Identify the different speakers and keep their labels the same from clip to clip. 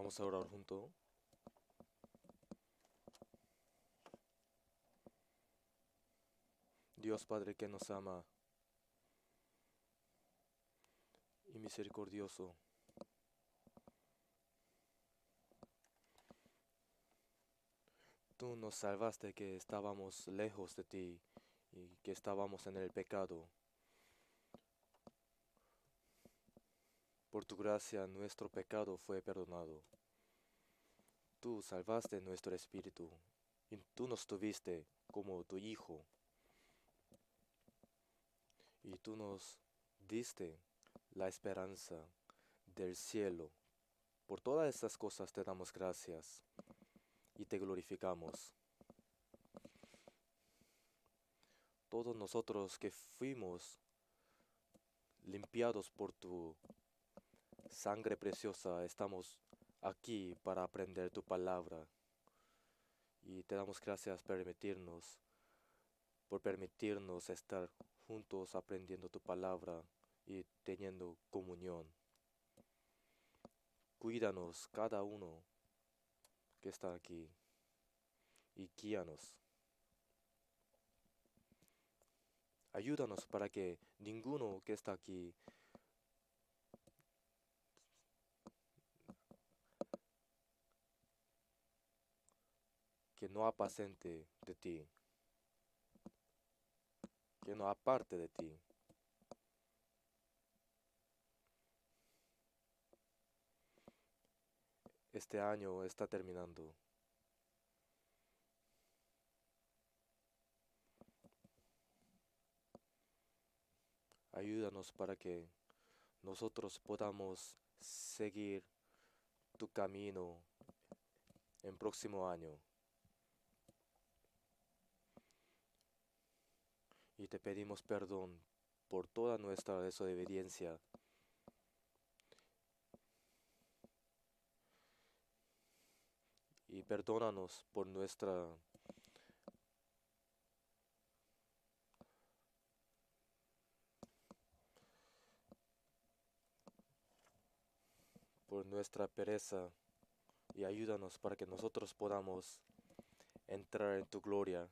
Speaker 1: Vamos a orar juntos. Dios Padre que nos ama y misericordioso, tú nos salvaste que estábamos lejos de ti y que estábamos en el pecado. Por tu gracia nuestro pecado fue perdonado. Tú salvaste nuestro espíritu y tú nos tuviste como tu Hijo y tú nos diste la esperanza del cielo. Por todas estas cosas te damos gracias y te glorificamos. Todos nosotros que fuimos limpiados por tu sangre preciosa, estamos aquí para aprender tu palabra y te damos gracias por permitirnos estar juntos aprendiendo tu palabra y teniendo comunión. Cuídanos cada uno que está aquí y guíanos. Ayúdanos para que ninguno que está aquí que no apacente de ti, que no aparte de ti. Este año está terminando. Ayúdanos para que nosotros podamos seguir tu camino en próximo año. Y te pedimos perdón por toda nuestra desobediencia y perdónanos por nuestra pereza y ayúdanos para que nosotros podamos entrar en tu gloria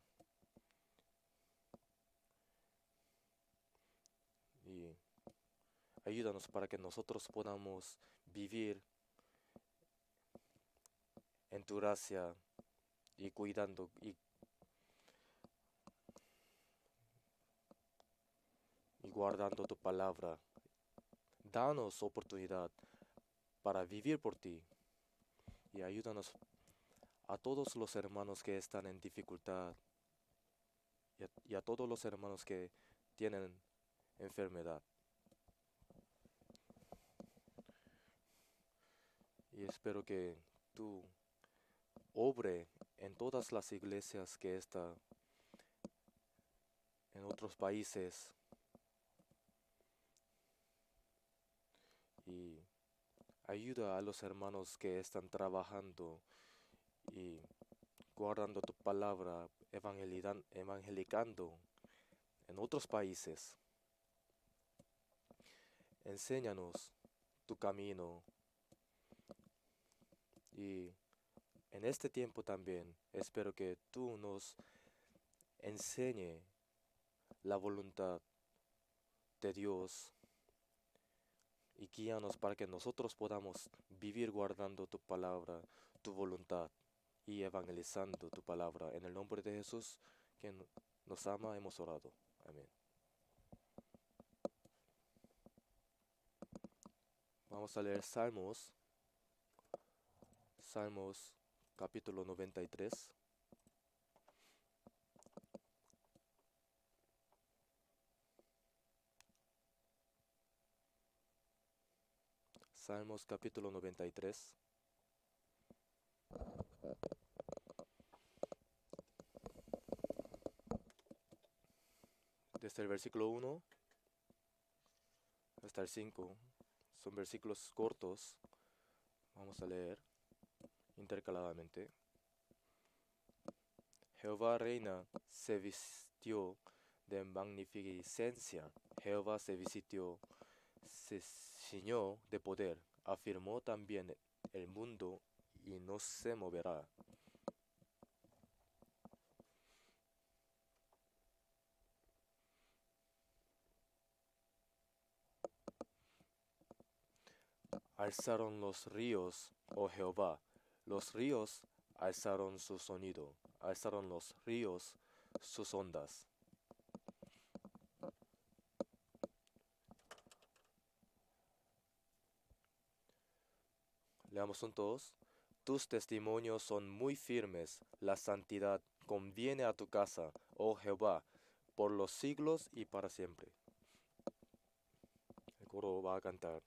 Speaker 1: y ayúdanos para que nosotros podamos vivir en tu gracia y cuidando y guardando tu palabra. Danos oportunidad para vivir por ti y ayúdanos a todos los hermanos que están en dificultad y a todos los hermanos que tienen enfermedad. Y espero que tú obre en todas las iglesias que están en otros países y ayuda a los hermanos que están trabajando y guardando tu palabra, evangelicando en otros países. Enséñanos tu camino y en este tiempo también espero que tú nos enseñe la voluntad de Dios y guíanos para que nosotros podamos vivir guardando tu palabra, tu voluntad y evangelizando tu palabra. En el nombre de Jesús, que nos ama, hemos orado. Amén. Vamos a leer Salmos capítulo 93. Salmos capítulo 93. Desde el versículo 1 hasta el 5. Son versículos cortos. Vamos a leer intercaladamente. Jehová reina, se vistió de magnificencia. Jehová se ciñó de poder. Afirmó también el mundo y no se moverá. Alzaron los ríos, oh Jehová, los ríos alzaron su sonido, alzaron los ríos sus ondas. Leamos juntos. Tus testimonios son muy firmes, la santidad conviene a tu casa, oh Jehová, por los siglos y para siempre. El coro va a cantar.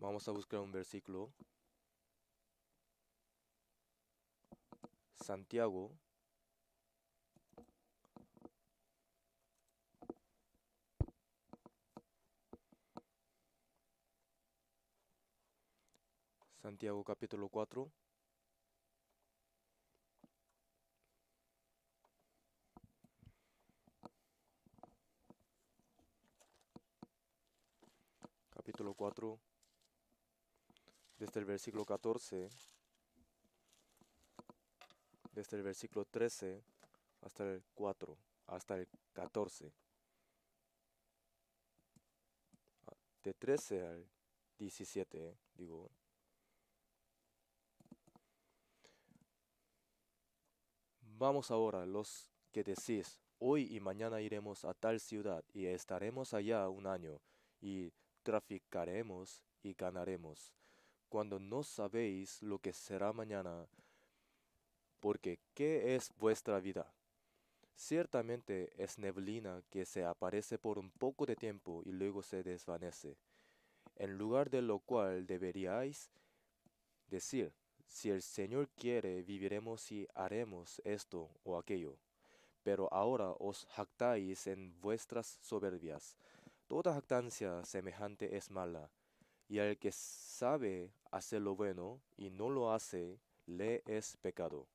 Speaker 1: Vamos a buscar un versículo. Santiago, Santiago capítulo 4. Capítulo 4, desde el versículo 14, desde el versículo 13 hasta el 4, hasta el 14, de 13 al 17, digo. Vamos ahora, los que decís, hoy y mañana iremos a tal ciudad y estaremos allá un año y traficaremos y ganaremos, cuando no sabéis lo que será mañana, porque ¿qué es vuestra vida? Ciertamente es neblina que se aparece por un poco de tiempo y luego se desvanece, en lugar de lo cual deberíais decir, si el Señor quiere, viviremos y haremos esto o aquello. pero ahora os jactáis en vuestras soberbias. Toda jactancia semejante es mala, y el que sabe hacer lo bueno y no lo hace, le es pecado.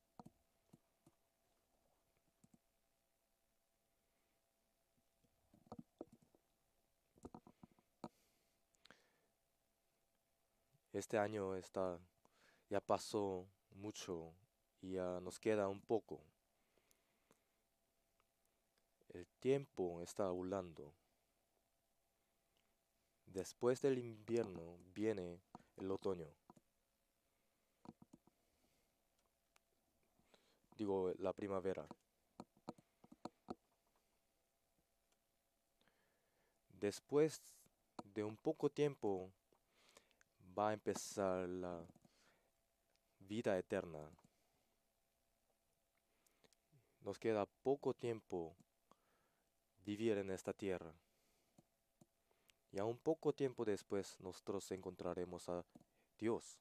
Speaker 1: Este año ya pasó mucho y ya nos queda un poco. El tiempo está volando. Después del invierno viene el otoño, digo la primavera. Después de un poco tiempo va a empezar la vida eterna. Nos queda poco tiempo vivir en esta tierra. Y aún poco tiempo después nosotros encontraremos a Dios.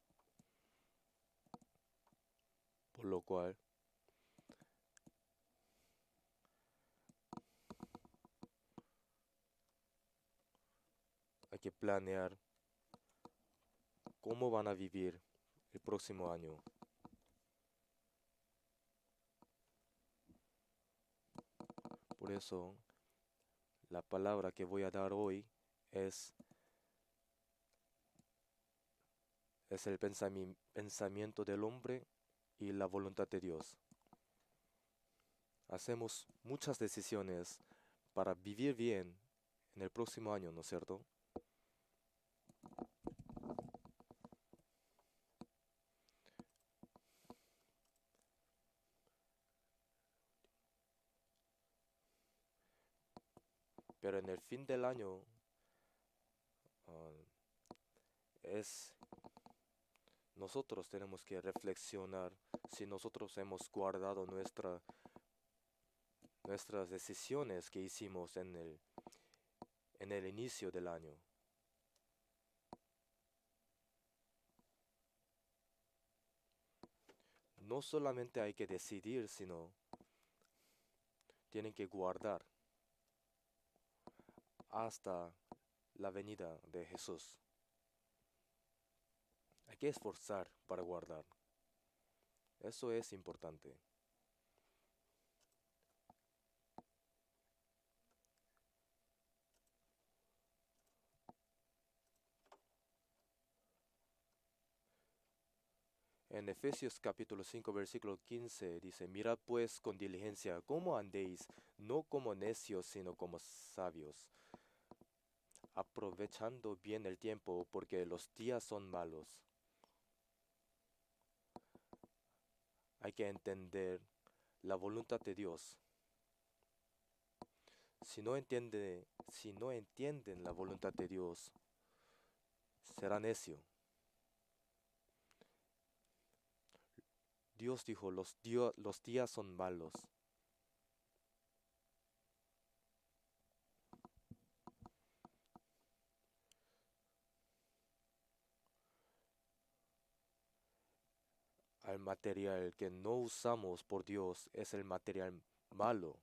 Speaker 1: Por lo cual hay que planear cómo van a vivir el próximo año. Por eso la palabra que voy a dar hoy es, es el pensamiento del hombre y la voluntad de Dios. Hacemos muchas decisiones para vivir bien en el próximo año, ¿no es cierto? Pero en el fin del año ah, es nosotros tenemos que reflexionar si nosotros hemos guardado nuestras decisiones que hicimos en el inicio del año. No solamente hay que decidir, sino tienen que guardar hasta la venida de Jesús. Hay que esforzar para guardar. Eso es importante. En Efesios capítulo 5 versículo 15 dice, mirad pues con diligencia cómo andéis, no como necios, sino como sabios, aprovechando bien el tiempo, porque los días son malos. Hay que entender la voluntad de Dios. Si no entienden la voluntad de Dios, será necio. Dios dijo, los días son malos. El material que no usamos por Dios es el material malo.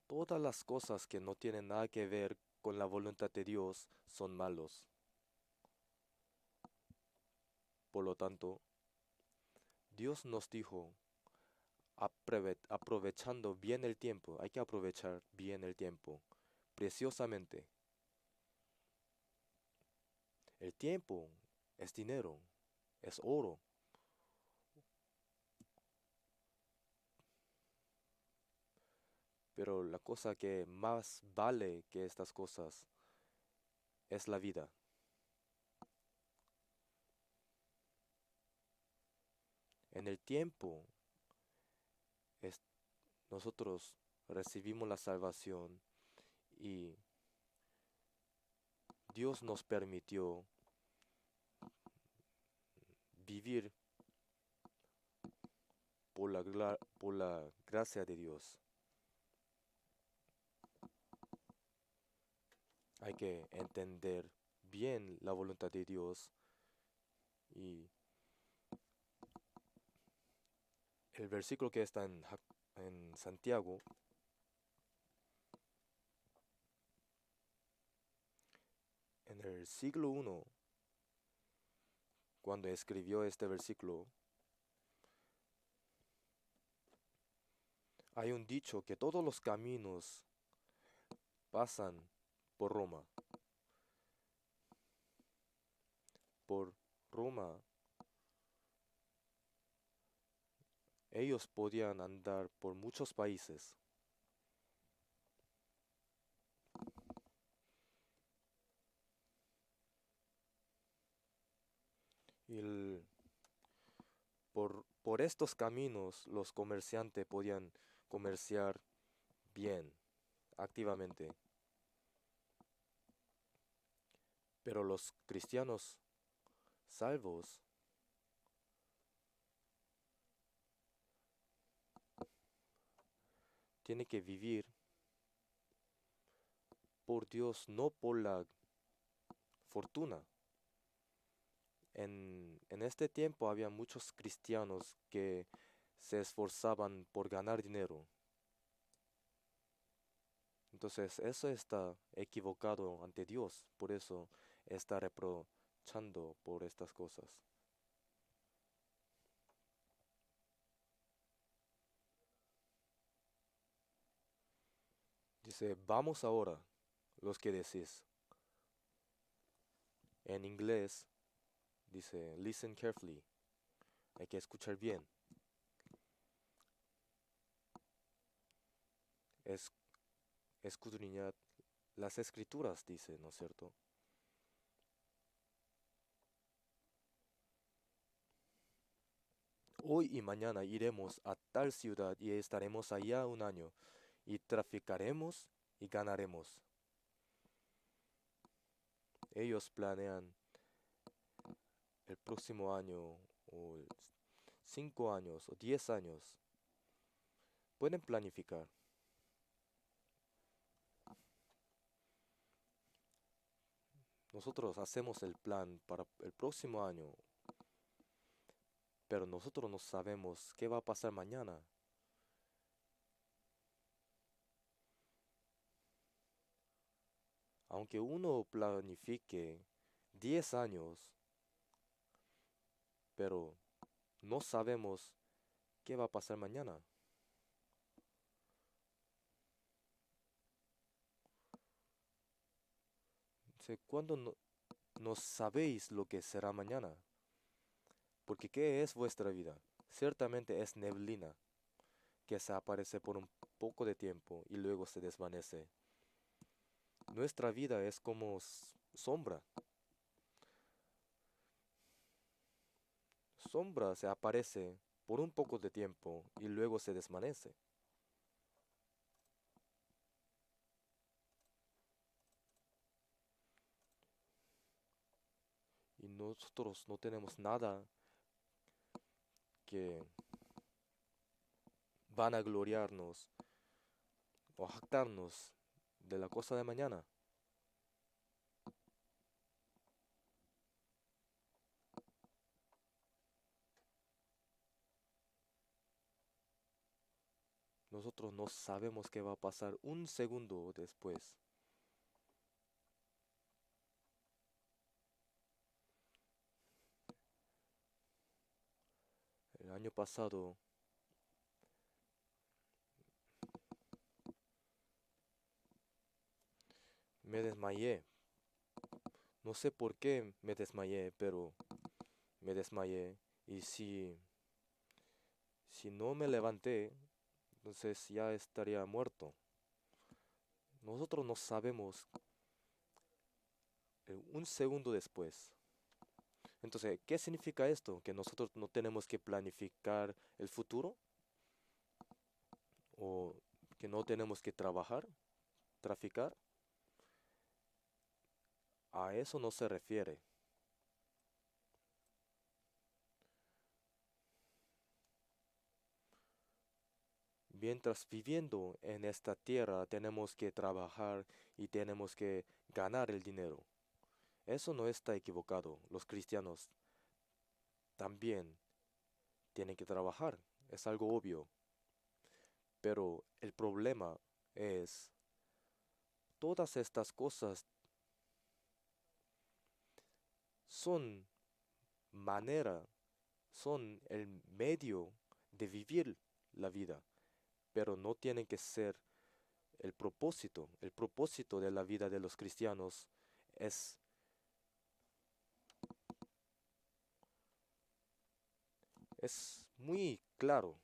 Speaker 1: Todas las cosas que no tienen nada que ver con la voluntad de Dios son malos. Por lo tanto, Dios nos dijo, aprovechando bien el tiempo, hay que aprovechar bien el tiempo, preciosamente. El tiempo es dinero, es oro, pero la cosa que más vale que estas cosas es la vida. En el tiempo es- nosotros recibimos la salvación y Dios nos permitió vivir por la gracia de Dios. Hay que entender bien la voluntad de Dios y el versículo que está en Santiago, en el siglo I, cuando escribió este versículo, hay un dicho que todos los caminos pasan por Roma. Por Roma, ellos podían andar por muchos países. Y por estos caminos los comerciantes podían comerciar bien, activamente. Pero los cristianos salvos tienen que vivir por Dios, no por la fortuna. En este tiempo había muchos cristianos que se esforzaban por ganar dinero. Entonces eso está equivocado ante Dios, por eso está reprochando por estas cosas. Dice, vamos ahora, los que decís. En inglés dice, listen carefully. Hay que escuchar bien. Es, escudriñad las escrituras, dice, ¿no es cierto? Hoy y mañana iremos a tal ciudad y estaremos allá un año y traficaremos y ganaremos. Ellos planean el próximo año o 5 años o 10 años. Pueden planificar. Nosotros hacemos el plan para el próximo año, pero nosotros no sabemos qué va a pasar mañana. Aunque uno planifique 10 años, pero no sabemos qué va a pasar mañana. ¿Cuándo no sabéis lo que será mañana? Porque ¿qué es vuestra vida? Ciertamente es neblina que se aparece por un poco de tiempo y luego se desvanece. Nuestra vida es como sombra. Sombra se aparece por un poco de tiempo y luego se desvanece. Y nosotros no tenemos nada que vanagloriarnos o jactarnos de la cosa de mañana. Nosotros no sabemos qué va a pasar un segundo después. El año pasado me desmayé. No sé por qué me desmayé, pero me desmayé. Y si no me levanté, entonces ya estaría muerto. Nosotros no sabemos un segundo después. Entonces, ¿qué significa esto? ¿Que nosotros no tenemos que planificar el futuro? ¿O que no tenemos que trabajar, traficar? A eso no se refiere. Mientras viviendo en esta tierra tenemos que trabajar y tenemos que ganar el dinero. Eso no está equivocado. Los cristianos también tienen que trabajar es algo obvio, pero el problema es todas estas cosas son manera, son el medio de vivir la vida, pero no tienen que ser el propósito. El propósito de la vida de los cristianos es, es muy claro.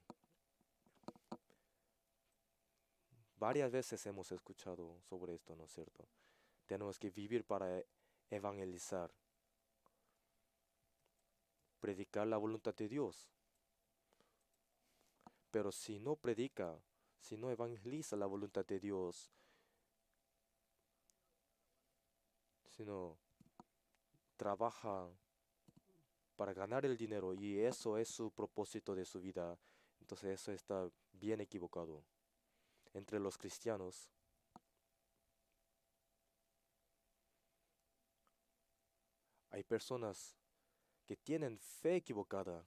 Speaker 1: Varias veces hemos escuchado sobre esto, ¿no es cierto? Tenemos que vivir para evangelizar, predicar la voluntad de Dios. Pero si no predica, si no evangeliza la voluntad de Dios, si no trabaja para ganar el dinero y eso es su propósito de su vida, entonces eso está bien equivocado. Entre los cristianos hay personas que tienen fe equivocada,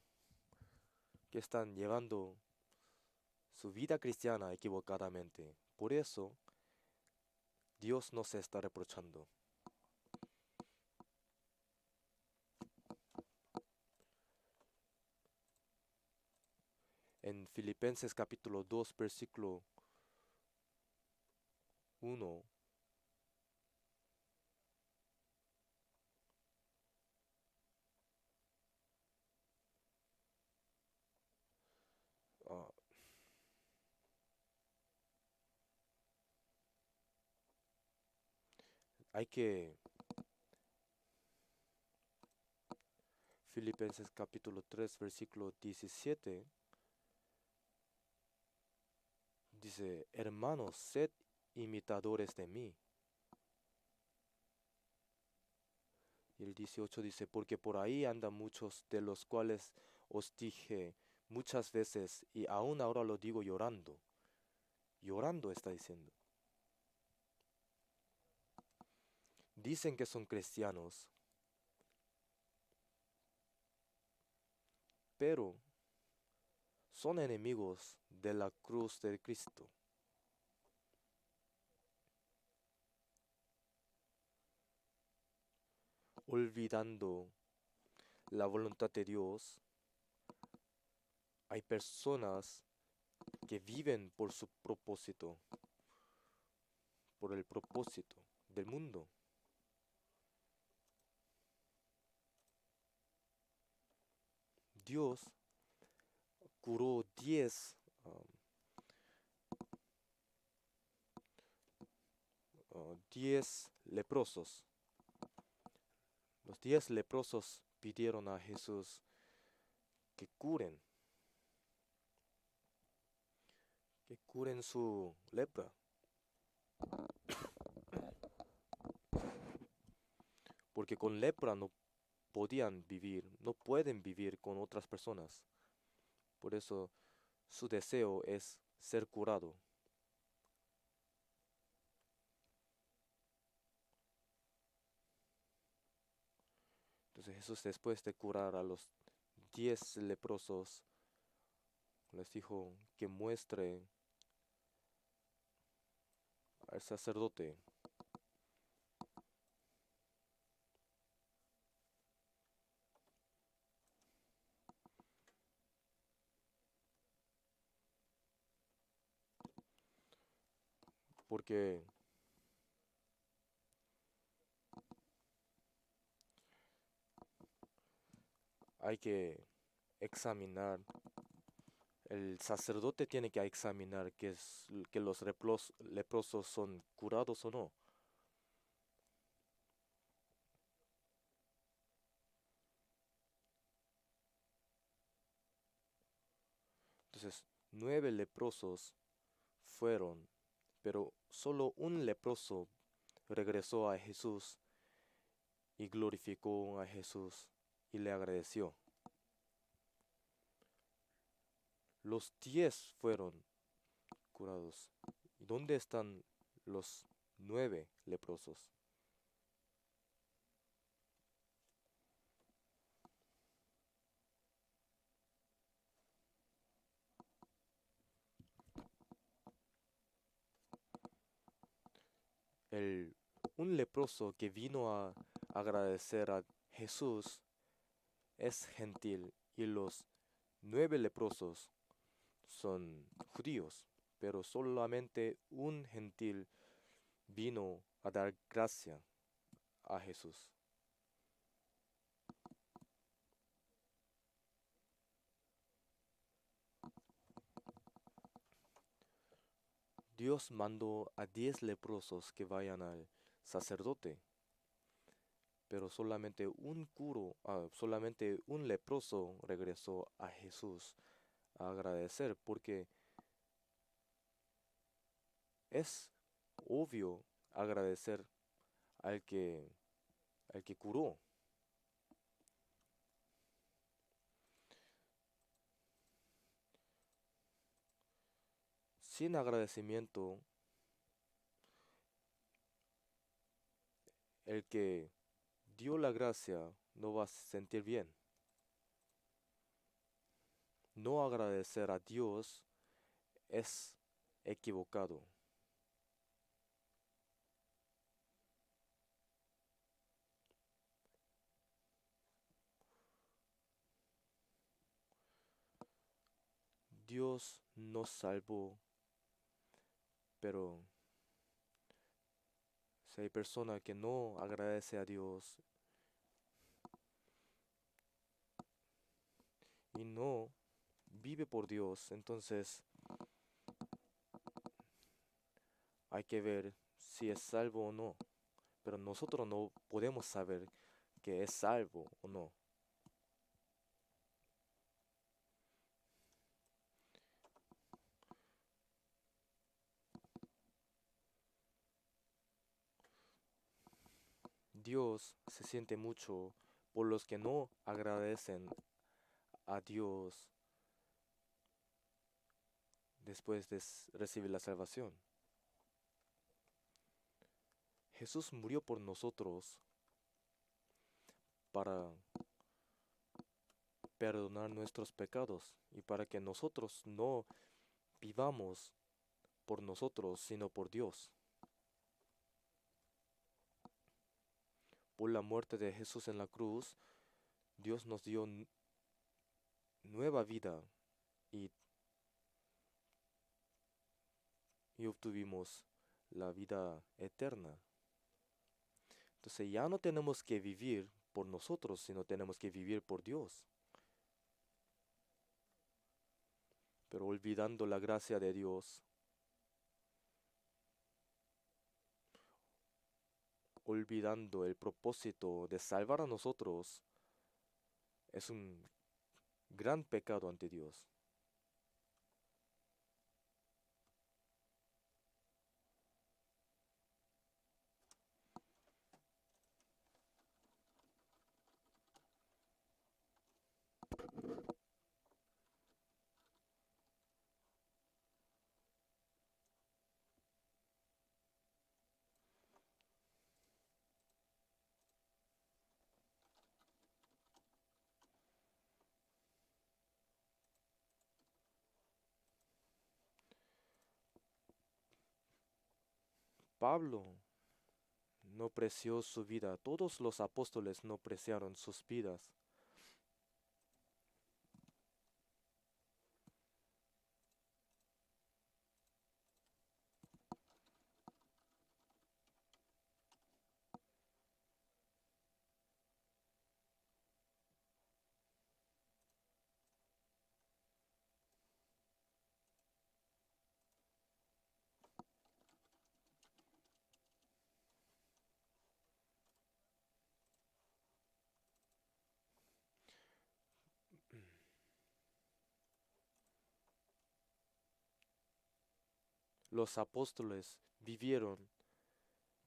Speaker 1: que están llevando su vida cristiana equivocadamente. Por eso Dios no se está reprochando. En Filipenses capítulo 2, versículo 1, ah, hay que, Filipenses capítulo 3, versículo 17, dice, hermanos, sed imitadores de mí. Y el 18 dice, porque por ahí andan muchos de los cuales os dije muchas veces, y aún ahora lo digo llorando. Llorando está diciendo. Dicen que son cristianos, pero son enemigos de la cruz de Cristo, olvidando la voluntad de Dios. Hay personas que viven por su propósito, por el propósito del mundo. Dios curó 10 leprosos. Los 10 leprosos pidieron a Jesús que curen su lepra, porque con lepra no podían vivir, no pueden vivir con otras personas. Por eso su deseo es ser curado. Entonces Jesús, después de curar a los 10 leprosos, les dijo que muestre al sacerdote, porque hay que examinar, el sacerdote tiene que examinar que los leprosos son curados o no. Entonces, 9 leprosos fueron, pero solo un leproso regresó a Jesús y glorificó a Jesús y le agradeció. Los 10 fueron curados. ¿Y dónde están los 9 leprosos? El, un leproso que vino a agradecer a Jesús es gentil y los 9 leprosos son judíos, pero solamente un gentil vino a dar gracia a Jesús. Dios mandó a 10 leprosos que vayan al sacerdote, pero solamente un leproso regresó a Jesús a agradecer, porque es obvio agradecer al que, al que curó. Sin agradecimiento, el que dio la gracia no va a sentir bien. No agradecer a Dios es equivocado. Dios nos salvó, pero si hay persona que no agradece a Dios y no vive por Dios, entonces hay que ver si es salvo o no. Pero nosotros no podemos saber que es salvo o no. Dios se siente mucho por los que no agradecen a Dios después de recibir la salvación. Jesús murió por nosotros para perdonar nuestros pecados y para que nosotros no vivamos por nosotros, sino por Dios. Por la muerte de Jesús en la cruz, Dios nos dio nueva vida y, y obtuvimos la vida eterna. Entonces ya no tenemos que vivir por nosotros, sino tenemos que vivir por Dios. Pero olvidando la gracia de Dios, olvidando el propósito de salvar a nosotros, es un gran pecado ante Dios. Pablo no preció su vida, todos los apóstoles no preciaron sus vidas. Los apóstoles vivieron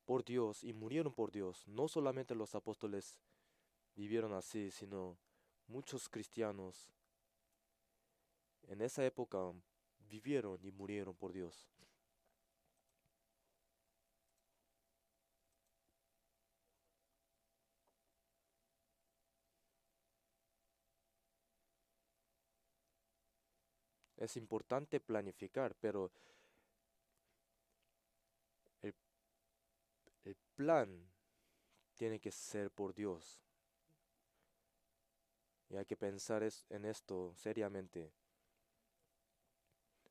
Speaker 1: por Dios y murieron por Dios. No solamente los apóstoles vivieron así, sino muchos cristianos en esa época vivieron y murieron por Dios. Es importante planificar, pero el plan tiene que ser por Dios. Y hay que pensar en esto seriamente.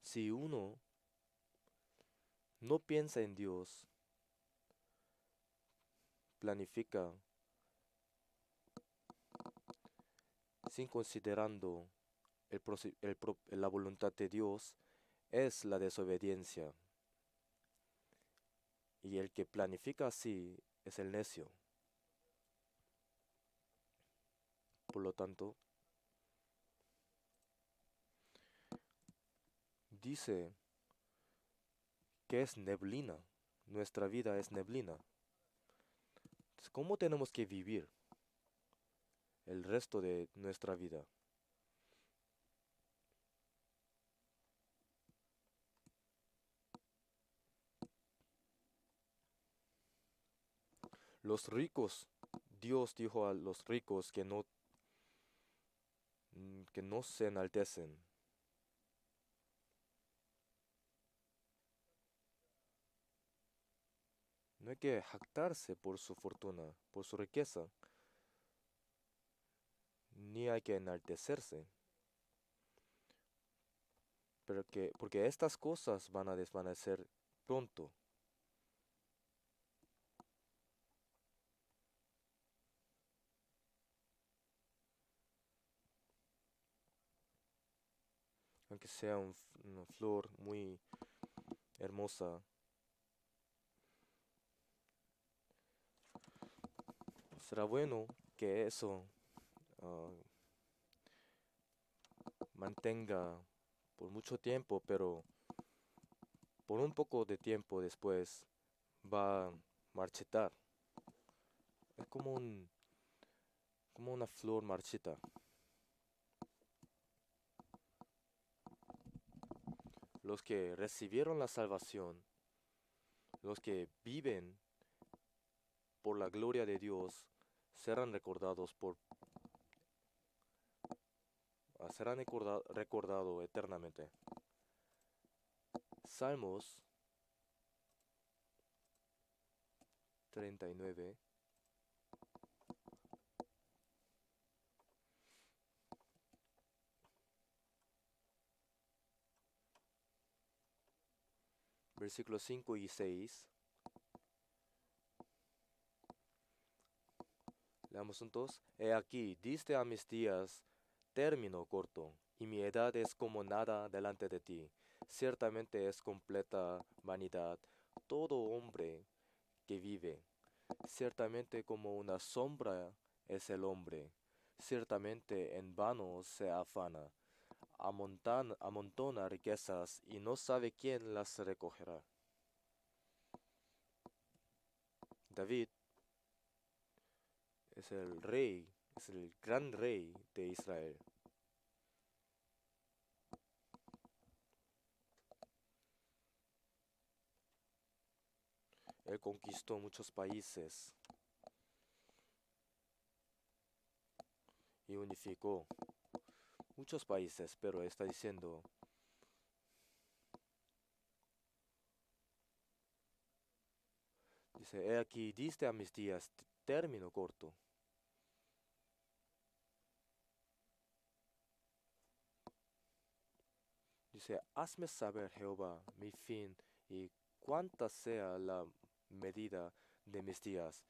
Speaker 1: Si uno no piensa en Dios, planifica sin considerando la voluntad de Dios, es la desobediencia. Y el que planifica así es el necio. Por lo tanto, dice que es neblina. Nuestra vida es neblina. Entonces, ¿cómo tenemos que vivir el resto de nuestra vida? Los ricos, Dios dijo a los ricos que no se enaltecen. No hay que jactarse por su fortuna, por su riqueza, ni hay que enaltecerse, porque estas cosas van a desvanecer pronto. Aunque sea una flor muy hermosa, será bueno que eso ah, mantenga por mucho tiempo, pero por un poco de tiempo después va a marchitar. Es como una flor marchita. Los que recibieron la salvación, los que viven por la gloria de Dios, serán recordados recordado eternamente. Salmos 39, versículos 5 y 6. Leamos juntos. He aquí, diste a mis días término corto, y mi edad es como nada delante de ti. Ciertamente es completa vanidad todo hombre que vive. Ciertamente como una sombra es el hombre. Ciertamente en vano se afana. Amontona riquezas y no sabe quién las recogerá. David es el rey, es el gran rey de Israel. Él conquistó muchos países y unificó muchos países, pero está diciendo, dice, he aquí, diste a mis días término corto. Dice, hazme saber, Jehová, mi fin y cuánta sea la medida de mis días.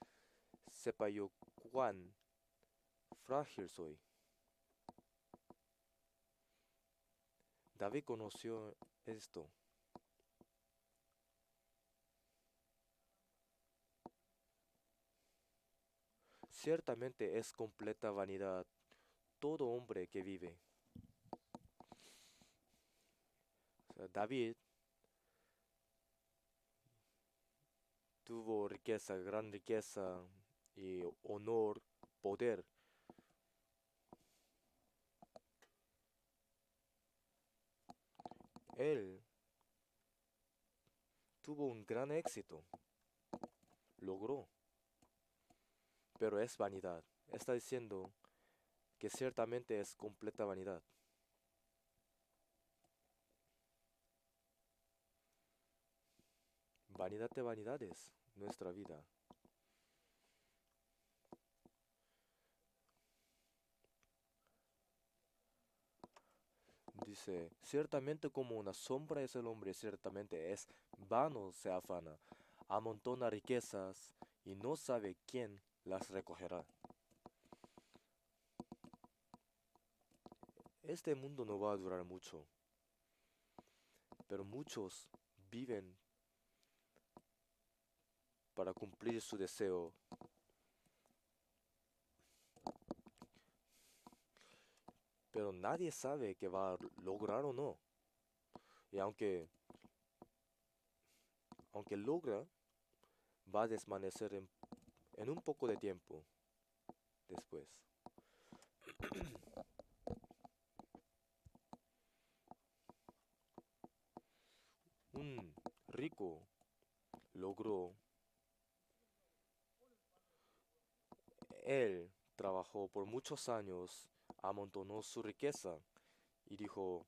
Speaker 1: Sepa yo cuán frágil soy. David conoció esto. Ciertamente es completa vanidad todo hombre que vive. O sea, David tuvo riqueza, gran riqueza y honor, poder. Él tuvo un gran éxito, logró, pero es vanidad. Está diciendo que ciertamente es completa vanidad. Vanidad de vanidades, nuestra vida. Dice, ciertamente como una sombra es el hombre, ciertamente es vano se afana, amontona riquezas y no sabe quién las recogerá. Este mundo no va a durar mucho, pero muchos viven para cumplir su deseo, pero nadie sabe que va a lograr o no. Y aunque logra, va a desvanecer en un poco de tiempo después. Un rico logró, él trabajó por muchos años, amontonó su riqueza y dijo,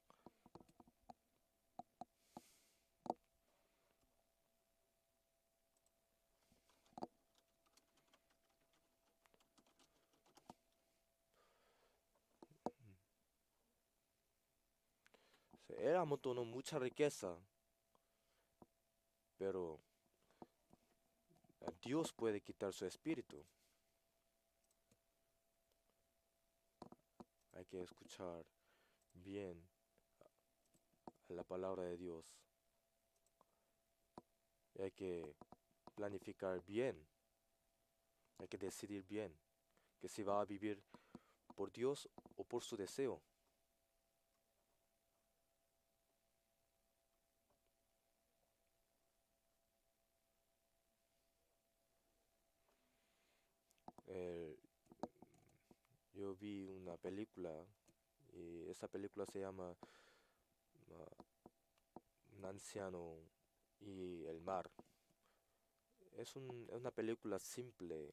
Speaker 1: él amontonó mucha riqueza, pero Dios puede quitar su espíritu. Hay que escuchar bien la palabra de Dios. Hay que planificar bien. Hay que decidir bien que si va a vivir por Dios o por su deseo. Eh, yo vi una película y esa película se llama Un anciano y el mar. Es una película simple.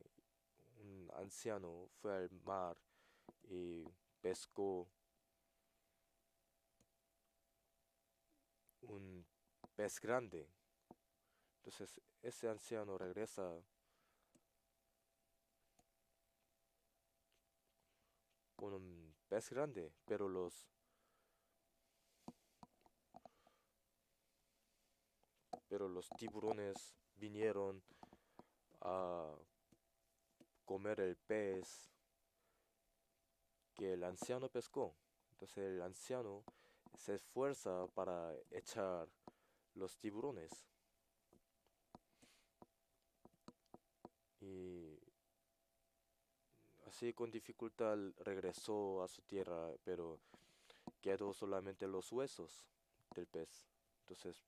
Speaker 1: Un anciano fue al mar y pescó un pez grande. Entonces ese anciano regresa con un pez grande, pero los tiburones vinieron a comer el pez que el anciano pescó. Entonces el anciano se esfuerza para echar los tiburones y así con dificultad regresó a su tierra, pero quedó solamente los huesos del pez. Entonces,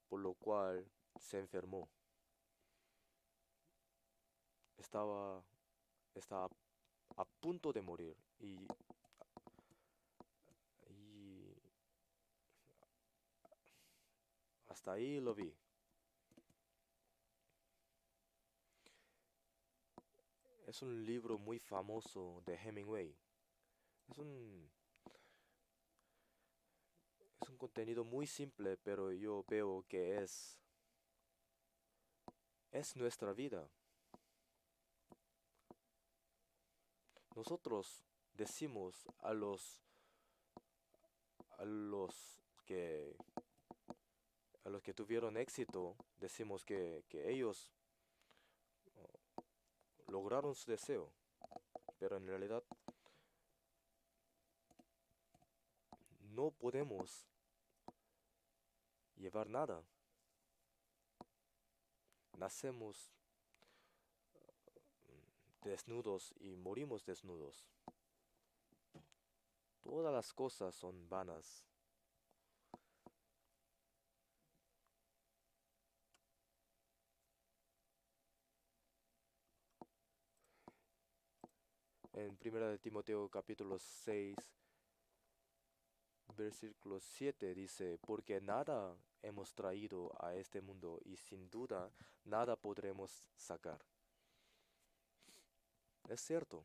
Speaker 1: por lo cual se enfermó. Estaba, estaba a punto de morir y hasta ahí lo vi. Es un libro muy famoso de Hemingway. Es un, es un contenido muy simple, pero yo veo que es nuestra vida. Nosotros decimos a que, a los que tuvieron éxito, decimos que ellos lograron su deseo, pero en realidad no podemos llevar nada. Nacemos desnudos y morimos desnudos. Todas las cosas son vanas. En 1 de Timoteo capítulo 6, versículo 7 dice, porque nada hemos traído a este mundo y sin duda nada podremos sacar. Es cierto,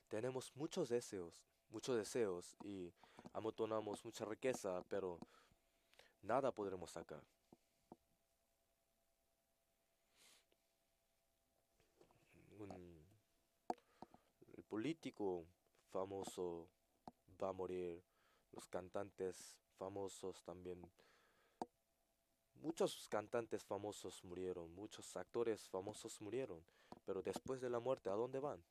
Speaker 1: tenemos muchos deseos y amontonamos mucha riqueza, pero nada podremos sacar. Un, el político famoso va a morir, los cantantes famosos también. Muchos cantantes famosos murieron, muchos actores famosos murieron, pero después de la muerte, ¿a dónde van?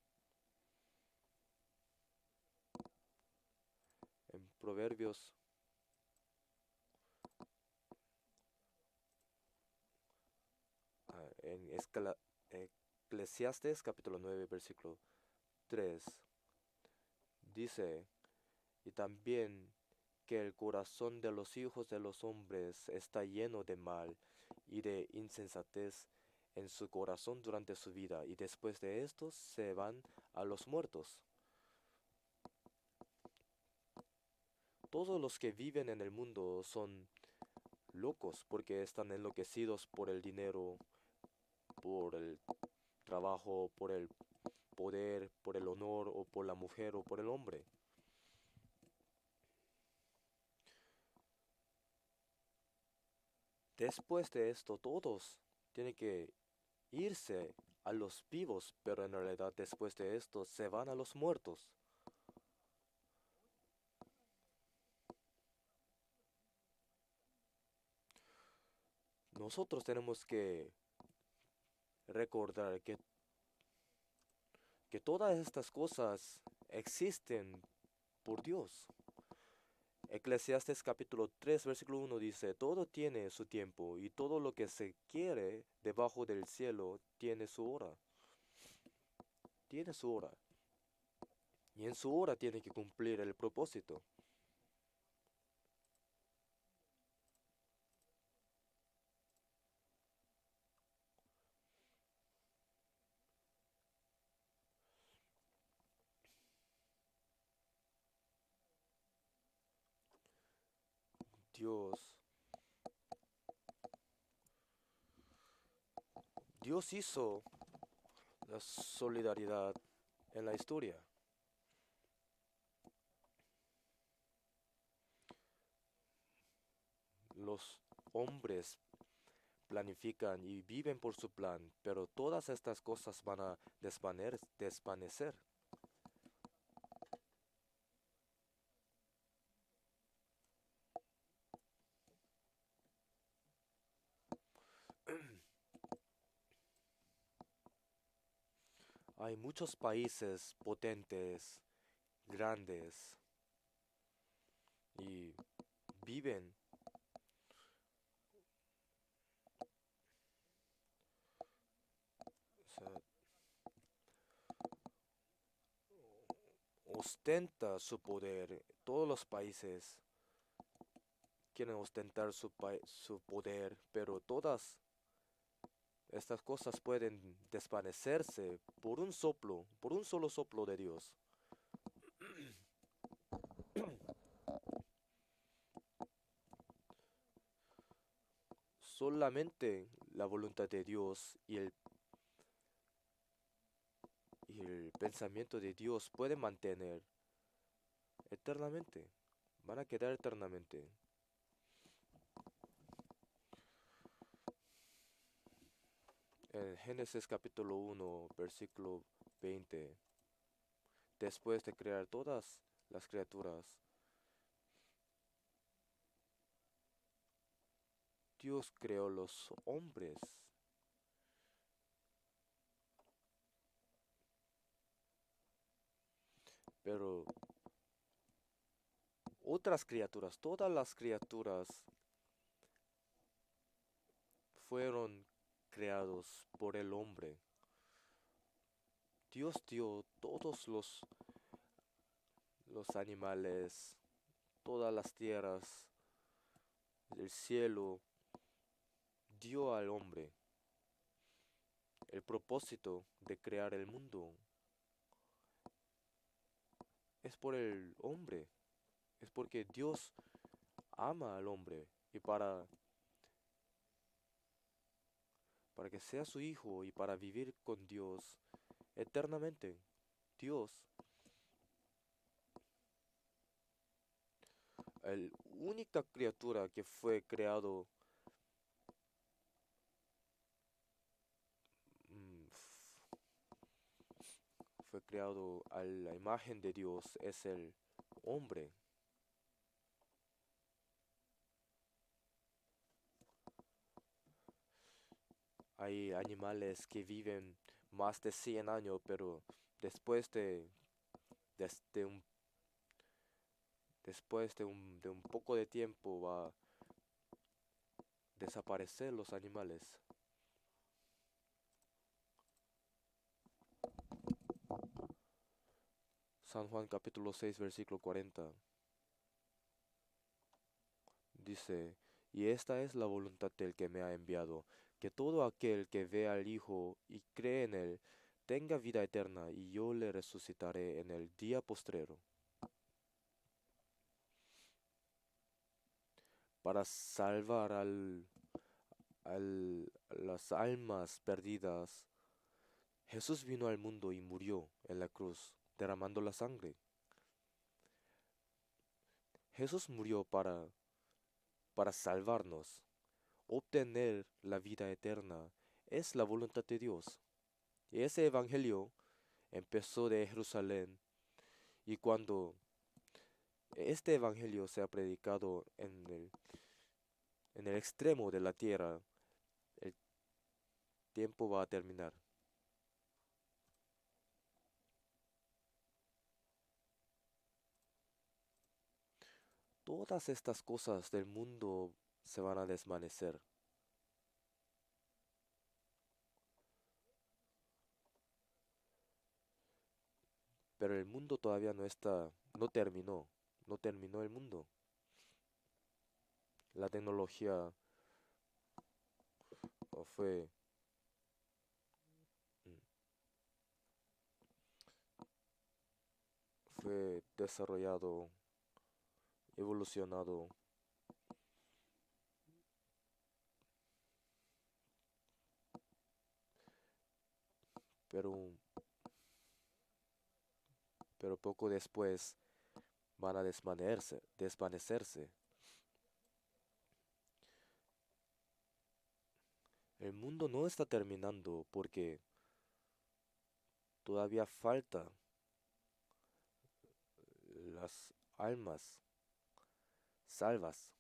Speaker 1: En Proverbios, en Eclesiastes capítulo 9 versículo 3 dice, y también que el corazón de los hijos de los hombres está lleno de mal y de insensatez en su corazón durante su vida, y después de esto se van a los muertos. Todos los que viven en el mundo son locos porque están enloquecidos por el dinero, por el trabajo, por el poder, por el honor o por la mujer o por el hombre. Después de esto, todos tienen que irse a los vivos, pero en realidad después de esto se van a los muertos. Nosotros tenemos que recordar que todas estas cosas existen por Dios. Eclesiastes capítulo 3 versículo 1 dice, todo tiene su tiempo y todo lo que se quiere debajo del cielo tiene su hora. Tiene su hora. Y en su hora tiene que cumplir el propósito. Dios, Dios hizo la solidaridad en la historia. Los hombres planifican y viven por su plan, pero todas estas cosas van a desvanecer. Hay muchos países potentes, grandes, y viven, o sea, ostenta su poder. Todos los países quieren ostentar su poder, pero todas estas cosas pueden desvanecerse por un soplo, por un solo soplo de Dios. Solamente la voluntad de Dios y el pensamiento de Dios pueden mantener eternamente. Van a quedar eternamente. En Génesis capítulo 1, versículo 20, después de crear todas las criaturas, Dios creó los hombres, pero otras criaturas, todas las criaturas fueron creados por el hombre. Dios dio todos los animales, todas las tierras, el cielo, dio al hombre el propósito de crear el mundo. Es por el hombre, es porque Dios ama al hombre y para que sea su hijo y para vivir con Dios eternamente. Dios, la única criatura que mm, fue creado a la imagen de Dios es el hombre. Hay animales que viven más de 100 años, pero después de un, de un poco de tiempo va a desaparecer los animales. San Juan capítulo 6 versículo 40 dice, y esta es la voluntad del que me ha enviado, que todo aquel que ve al Hijo y cree en él tenga vida eterna, y yo le resucitaré en el día postrero. Para salvar a las almas perdidas, Jesús vino al mundo y murió en la cruz, derramando la sangre. Jesús murió para salvarnos. Obtener la vida eterna es la voluntad de Dios. Y ese evangelio empezó de Jerusalén, y cuando este evangelio sea predicado en el extremo de la tierra, el tiempo va a terminar. Todas estas cosas del mundo se van a desvanecer, pero el mundo todavía no terminó, no terminó el mundo. La tecnología fue, mm, fue desarrollado, evolucionado, pero, pero poco después van a desvanecerse. El mundo no está terminando porque todavía falta las almas salvas.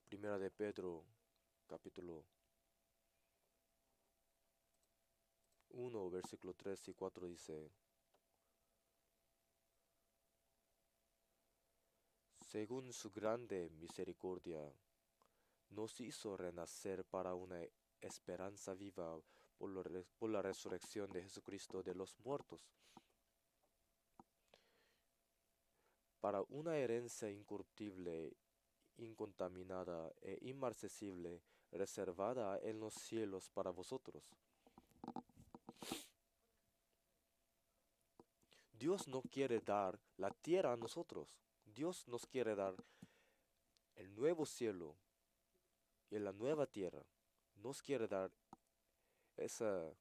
Speaker 1: Primera de Pedro, capítulo 1, versículo 3 y 4 dice, según su grande misericordia, nos hizo renacer para una esperanza viva por la resurrección de Jesucristo de los muertos, para una herencia incorruptible, incontaminada e inmarcesible, reservada en los cielos para vosotros. Dios no quiere dar la tierra a nosotros. Dios nos quiere dar el nuevo cielo y la nueva tierra. Nos quiere dar esa,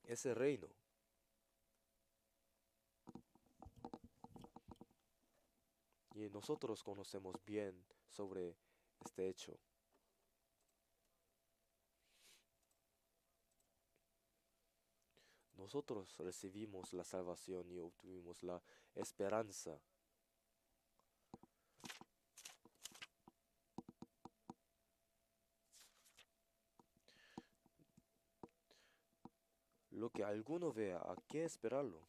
Speaker 1: ese reino. Y nosotros conocemos bien sobre este hecho. Nosotros recibimos la salvación y obtuvimos la esperanza. Lo que alguno vea, ¿a qué esperarlo?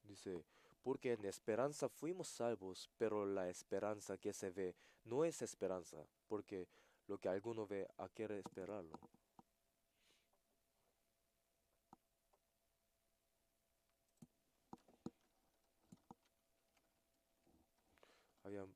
Speaker 1: Dice, porque en esperanza fuimos salvos, pero la esperanza que se ve no es esperanza, porque lo que alguno ve, ¿a qué esperarlo? Había-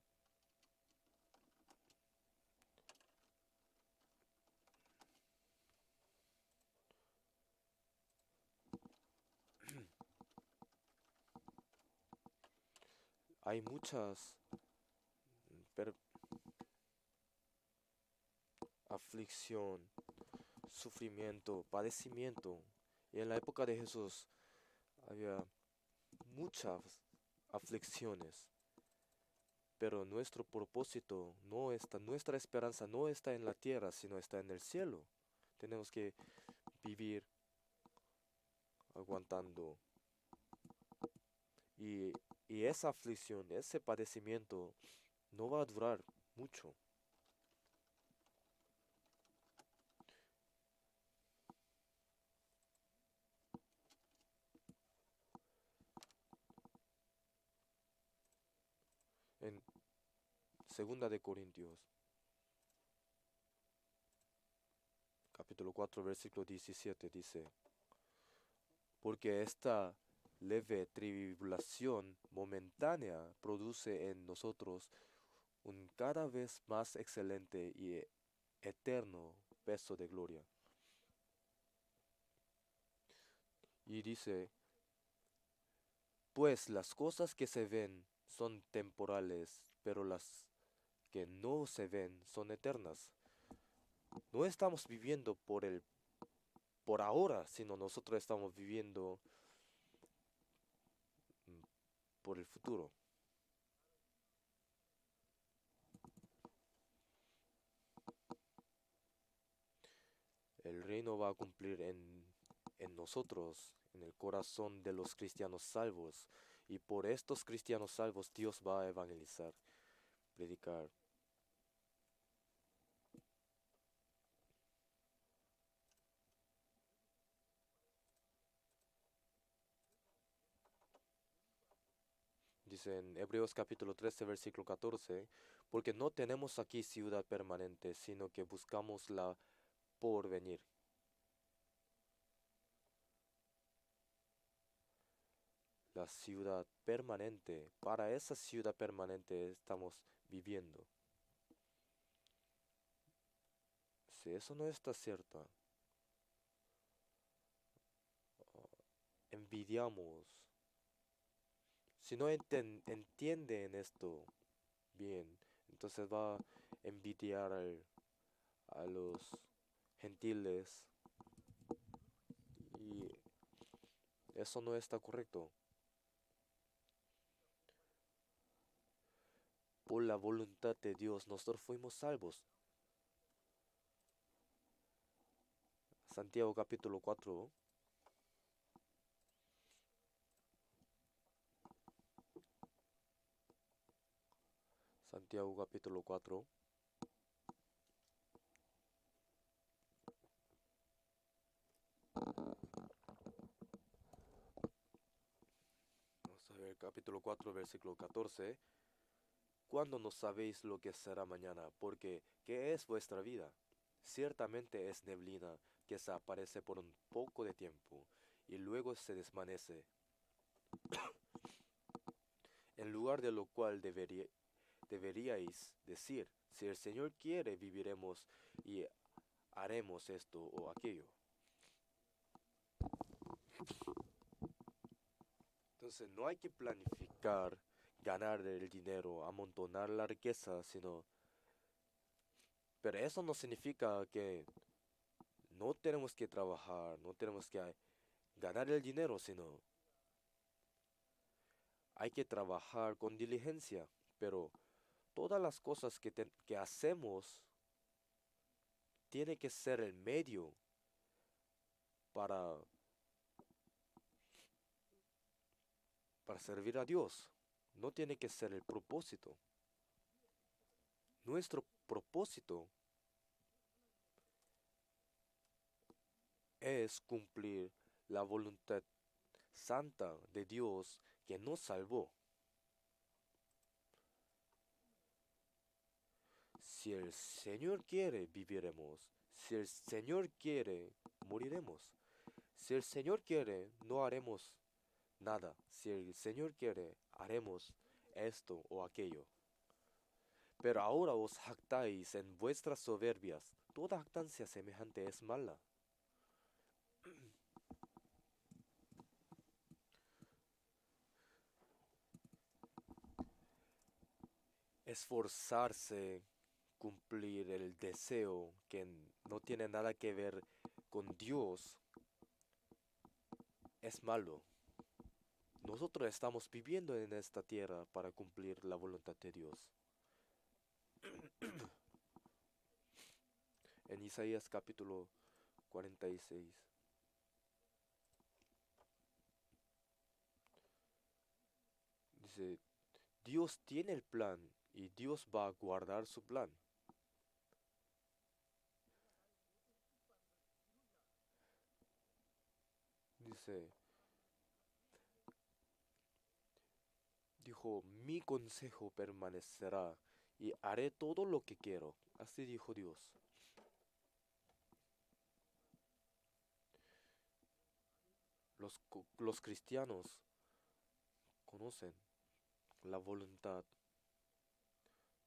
Speaker 1: hay muchas per- aflicción, sufrimiento, padecimiento. Y en la época de Jesús había muchas aflicciones. Pero nuestro propósito no está, nuestra esperanza no está en la tierra, sino está en el cielo. Tenemos que vivir aguantando. Y, y esa aflicción, ese padecimiento no va a durar mucho. En Segunda de Corintios, capítulo 4, versículo 17 dice, porque esta leve tribulación momentánea produce en nosotros un cada vez más excelente y eterno peso de gloria. Y dice, pues las cosas que se ven son temporales, pero las que no se ven son eternas. No estamos viviendo por ahora, sino nosotros estamos viviendo mm, por el futuro. El reino va a cumplir en nosotros, en el corazón de los cristianos salvos. Y por estos cristianos salvos Dios va a evangelizar, predicar. Dice en Hebreos capítulo 13, versículo 14, porque no tenemos aquí ciudad permanente, sino que buscamos la porvenir. La ciudad permanente, para esa ciudad permanente estamos viviendo. Si eso no está cierto, envidiamos. Si no entienden esto bien, entonces va a envidiar a los gentiles y eso no está correcto. Por la voluntad de Dios nosotros fuimos salvos. Santiago capítulo 4, Santiago capítulo 4, vamos a ver capítulo 4 versículo 14. Cuando no sabéis lo que será mañana, porque ¿qué es vuestra vida? Ciertamente es neblina que se aparece por un poco de tiempo y luego se desvanece. En lugar de lo cual deberíais decir, si el Señor quiere, viviremos y haremos esto o aquello. Entonces no hay que planificar ganar el dinero, amontonar la riqueza, sino... Pero eso no significa que no tenemos que trabajar, no tenemos que ganar el dinero, sino hay que trabajar con diligencia. Pero todas las cosas que hacemos tiene que ser el medio para, para servir a Dios. No tiene que ser el propósito. Nuestro propósito es cumplir la voluntad santa de Dios que nos salvó. Si el Señor quiere, viviremos. Si el Señor quiere, moriremos. Si el Señor quiere, no haremos nada. Si el Señor quiere, haremos esto o aquello. Pero ahora os jactáis en vuestras soberbias. Toda jactancia semejante es mala. Esforzarse, cumplir el deseo que no tiene nada que ver con Dios es malo. nosotros estamos viviendo en esta tierra para cumplir la voluntad de Dios. En Isaías capítulo 46 dice, Dios tiene el plan y Dios va a guardar su plan. Dice, dijo, mi consejo permanecerá y haré todo lo que quiero. Así dijo Dios. Los cristianos conocen la voluntad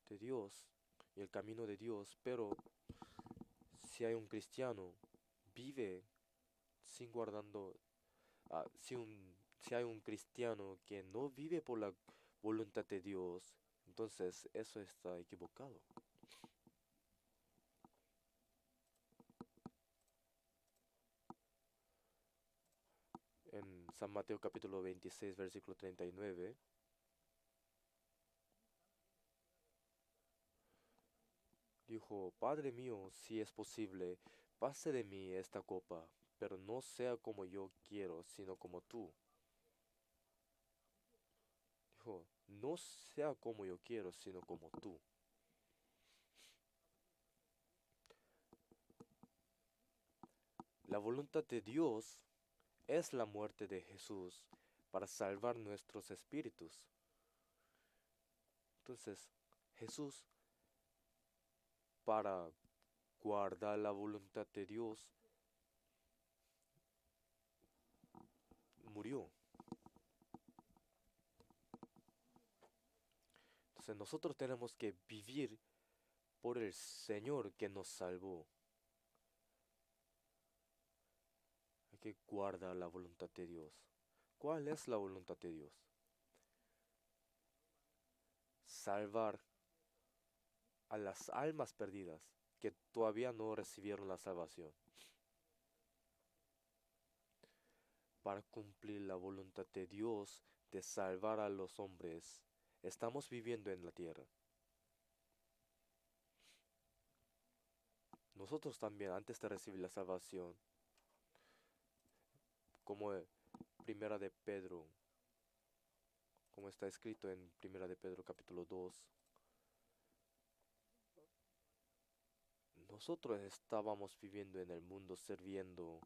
Speaker 1: de Dios y el camino de Dios, pero si hay un cristiano vive sin guardando, si hay un cristiano que no vive por la voluntad de Dios, entonces eso está equivocado. En San Mateo capítulo 26, versículo 39, dijo, Padre mío, si es posible, pase de mí esta copa, pero no sea como yo quiero, sino como tú. Dijo, no sea como yo quiero, sino como tú. La voluntad de Dios es la muerte de Jesús para salvar nuestros espíritus. Entonces, Jesús, para guardar la voluntad de Dios, murió. Entonces, nosotros tenemos que vivir por el Señor que nos salvó. Hay que guardar la voluntad de Dios. ¿Cuál es la voluntad de Dios? Salvar a las almas perdidas que todavía no recibieron la salvación. Para cumplir la voluntad de Dios de salvar a los hombres, estamos viviendo en la tierra. Nosotros también, antes de recibir la salvación, como Primera de Pedro, como está escrito en Primera de Pedro capítulo 2, nosotros estábamos viviendo en el mundo sirviendo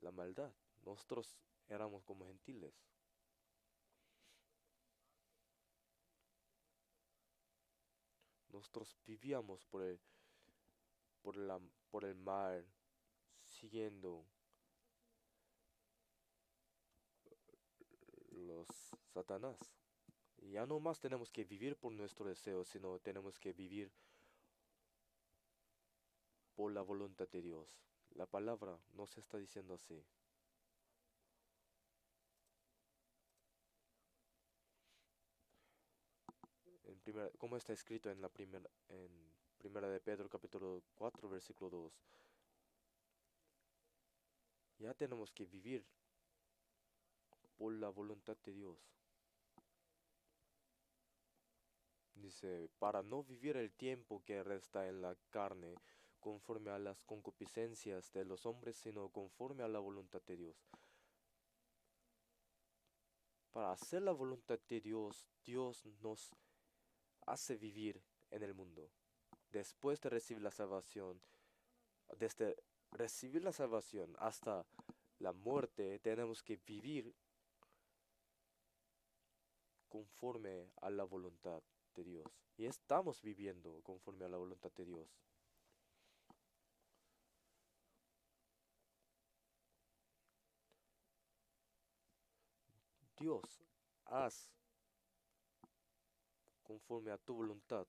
Speaker 1: la maldad. Nosotros éramos como gentiles. Nosotros vivíamos por la, por el mal, siguiendo los Satanás. Y ya no más tenemos que vivir por nuestro deseo, sino tenemos que vivir por la voluntad de Dios. La palabra nos está diciendo así. Como está escrito en Primera de Pedro capítulo 4 versículo 2. Ya tenemos que vivir por la voluntad de Dios. Dice, para no vivir el tiempo que resta en la carne conforme a las concupiscencias de los hombres, sino conforme a la voluntad de Dios. Para hacer la voluntad de Dios, Dios nos hace vivir en el mundo. Después de recibir la salvación, desde recibir la salvación hasta la muerte, tenemos que vivir conforme a la voluntad de Dios. Y estamos viviendo conforme a la voluntad de Dios. Dios, haz conforme a tu voluntad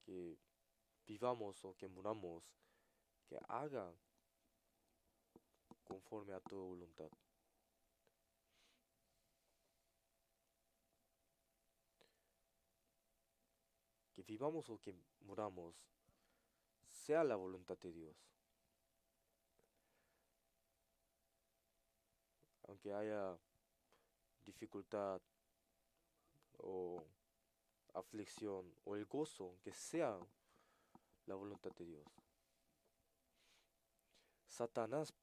Speaker 1: que vivamos o que muramos, que haga conforme a tu voluntad. Que vivamos o que muramos, sea la voluntad de Dios. aunque haya dificultad o aflicción o el gozo, que sea la voluntad de Dios. Satanás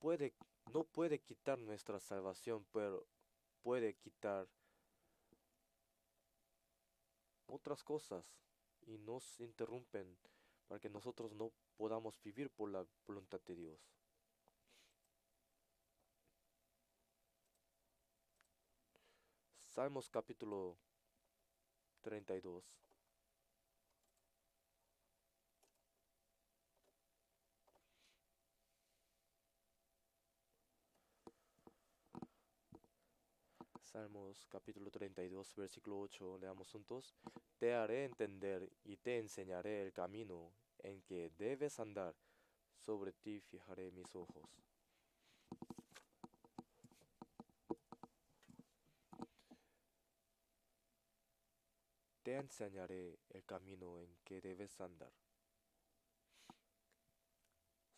Speaker 1: no puede quitar nuestra salvación, pero puede quitar otras cosas y nos interrumpen para que nosotros no podamos vivir por la voluntad de Dios. Salmos capítulo 32. Salmos capítulo 32, versículo 8, leamos juntos. Te haré entender y te enseñaré el camino en que debes andar. Sobre ti fijaré mis ojos. Te enseñaré el camino en que debes andar.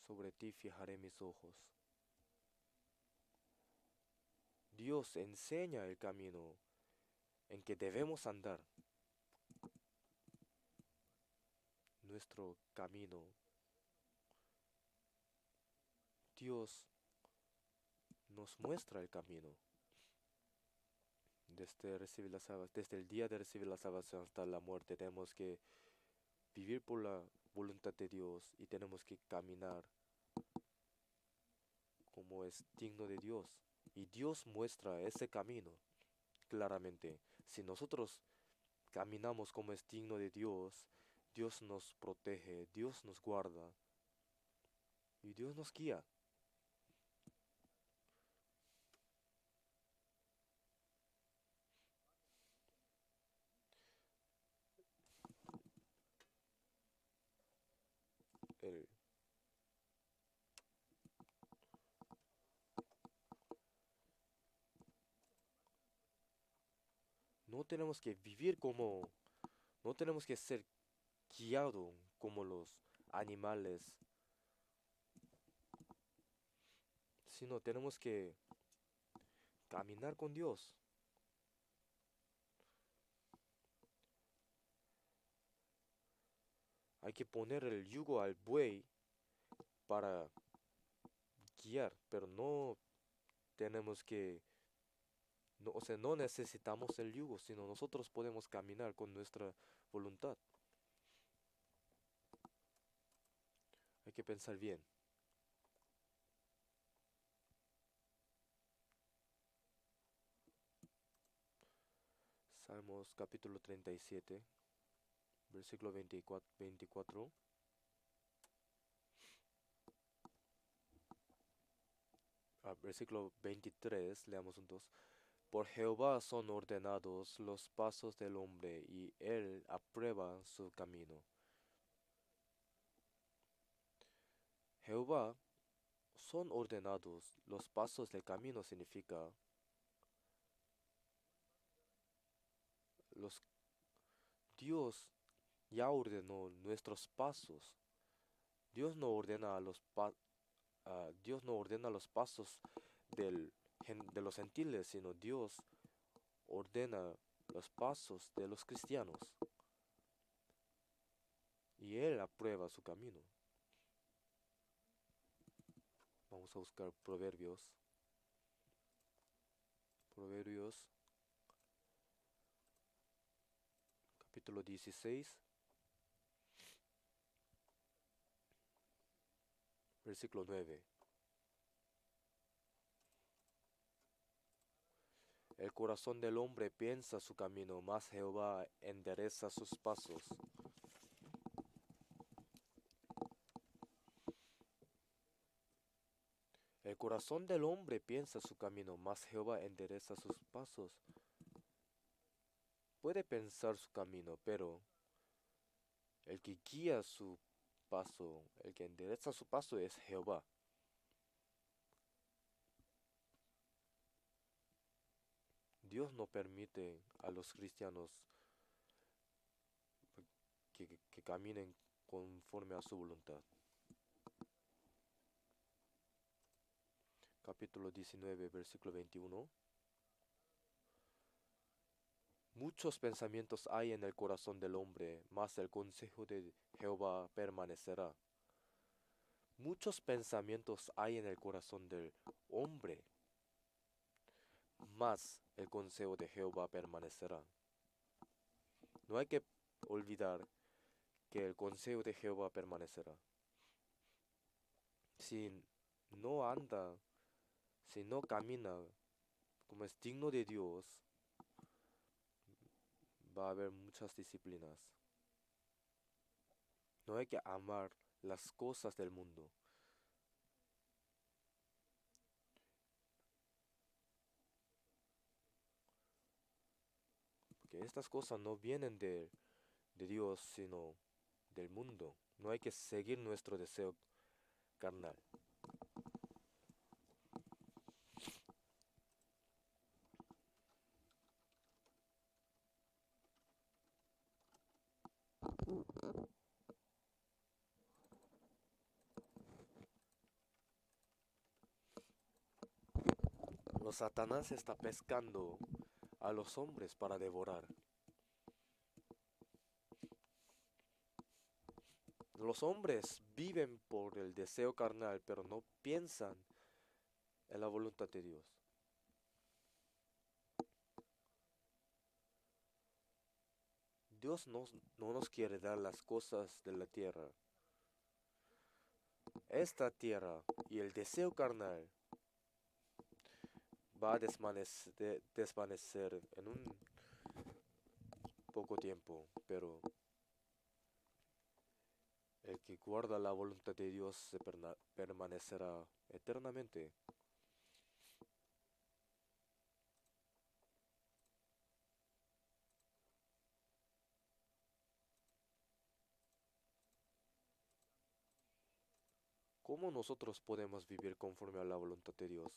Speaker 1: Sobre ti fijaré mis ojos. Dios enseña el camino en que debemos andar. Nuestro camino. Dios nos muestra el camino. Desde el día de recibir la salvación hasta la muerte tenemos que vivir por la voluntad de Dios y tenemos que caminar como es digno de Dios. Y Dios muestra ese camino claramente. Si nosotros caminamos como es digno de Dios, Dios nos protege, Dios nos guarda y Dios nos guía. El- no tenemos que vivir como, no tenemos que ser guiados como los animales, sino tenemos que caminar con Dios. Hay que poner el yugo al buey para guiar, pero no tenemos que, no, o sea, no necesitamos el yugo, sino nosotros podemos caminar con nuestra voluntad. Hay que pensar bien. Salmos capítulo 37, versículo 24. Versículo 23, leamos juntos. Por Jehová son ordenados los pasos del hombre, y él aprueba su camino. Jehová son ordenados los pasos del camino significa los Dios ya ordenó nuestros pasos. Dios no ordena Dios no ordena los pasos de los gentiles, sino Dios ordena los pasos de los cristianos y Él aprueba su camino. Vamos a buscar Proverbios. Proverbios capítulo 16, versículo 9. El corazón del hombre piensa su camino, mas Jehová endereza sus pasos. El corazón del hombre piensa su camino, mas Jehová endereza sus pasos. Puede pensar su camino, pero el que guía su paso, el que endereza su paso es Jehová. Dios no permite a los cristianos que caminen conforme a su voluntad. capítulo 19, versículo 21. Muchos pensamientos hay en el corazón del hombre, mas el consejo de Jehová permanecerá. Muchos pensamientos hay en el corazón del hombre, mas el consejo de Jehová permanecerá. No hay que olvidar que el consejo de Jehová permanecerá. Si no anda, si no camina como es digno de Dios, va a haber muchas disciplinas. No hay que amar las cosas del mundo. Porque estas cosas no vienen de Dios, sino del mundo. No hay que seguir nuestro deseo carnal. Los Satanás está pescando a los hombres para devorar. Los hombres viven por el deseo carnal, pero no piensan en la voluntad de Dios. Dios no nos quiere dar las cosas de la tierra. Esta tierra y el deseo carnal va a desvanecer en un poco tiempo, pero el que guarda la voluntad de Dios permanecerá eternamente. ¿Cómo nosotros podemos vivir conforme a la voluntad de Dios?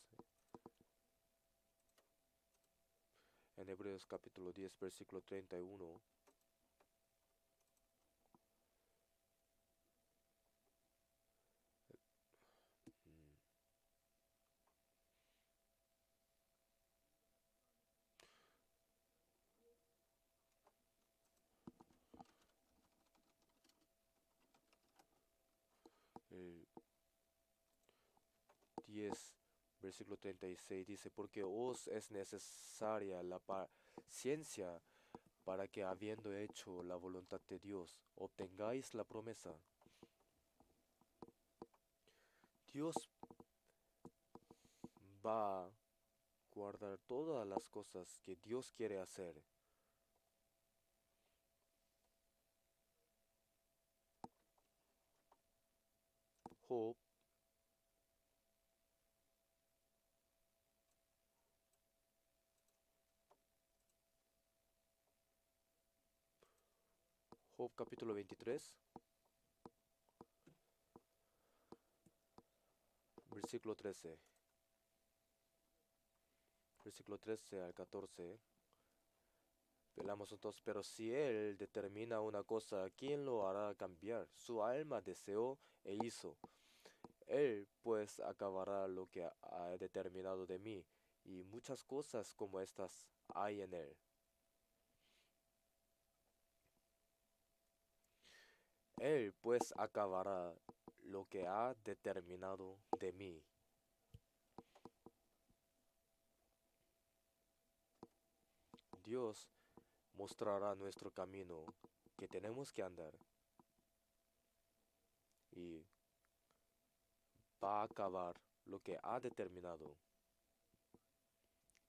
Speaker 1: En Hebreos capítulo 10, versículo 31. mm, el 10, versículo 36 dice, porque os es necesaria la paciencia para que habiendo hecho la voluntad de Dios, obtengáis la promesa. Dios va a guardar todas las cosas que Dios quiere hacer. Job, Job capítulo 23, versículo 13. Versículo 13 al 14. Velamos entonces, pero si él determina una cosa, ¿quién lo hará cambiar? Su alma deseó e hizo. Él pues acabará lo que ha determinado de mí, y muchas cosas como estas hay en él. Él pues acabará lo que ha determinado de mí. Dios mostrará nuestro camino que tenemos que andar y va a acabar lo que ha determinado.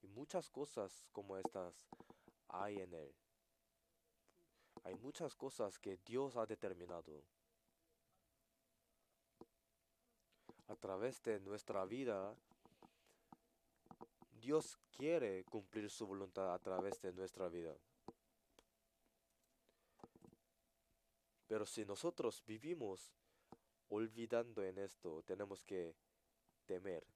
Speaker 1: Y muchas cosas como estas hay en él. Hay muchas cosas que Dios ha determinado. A través de nuestra vida, Dios quiere cumplir su voluntad a través de nuestra vida. Pero si nosotros vivimos olvidando en esto, tenemos que temer.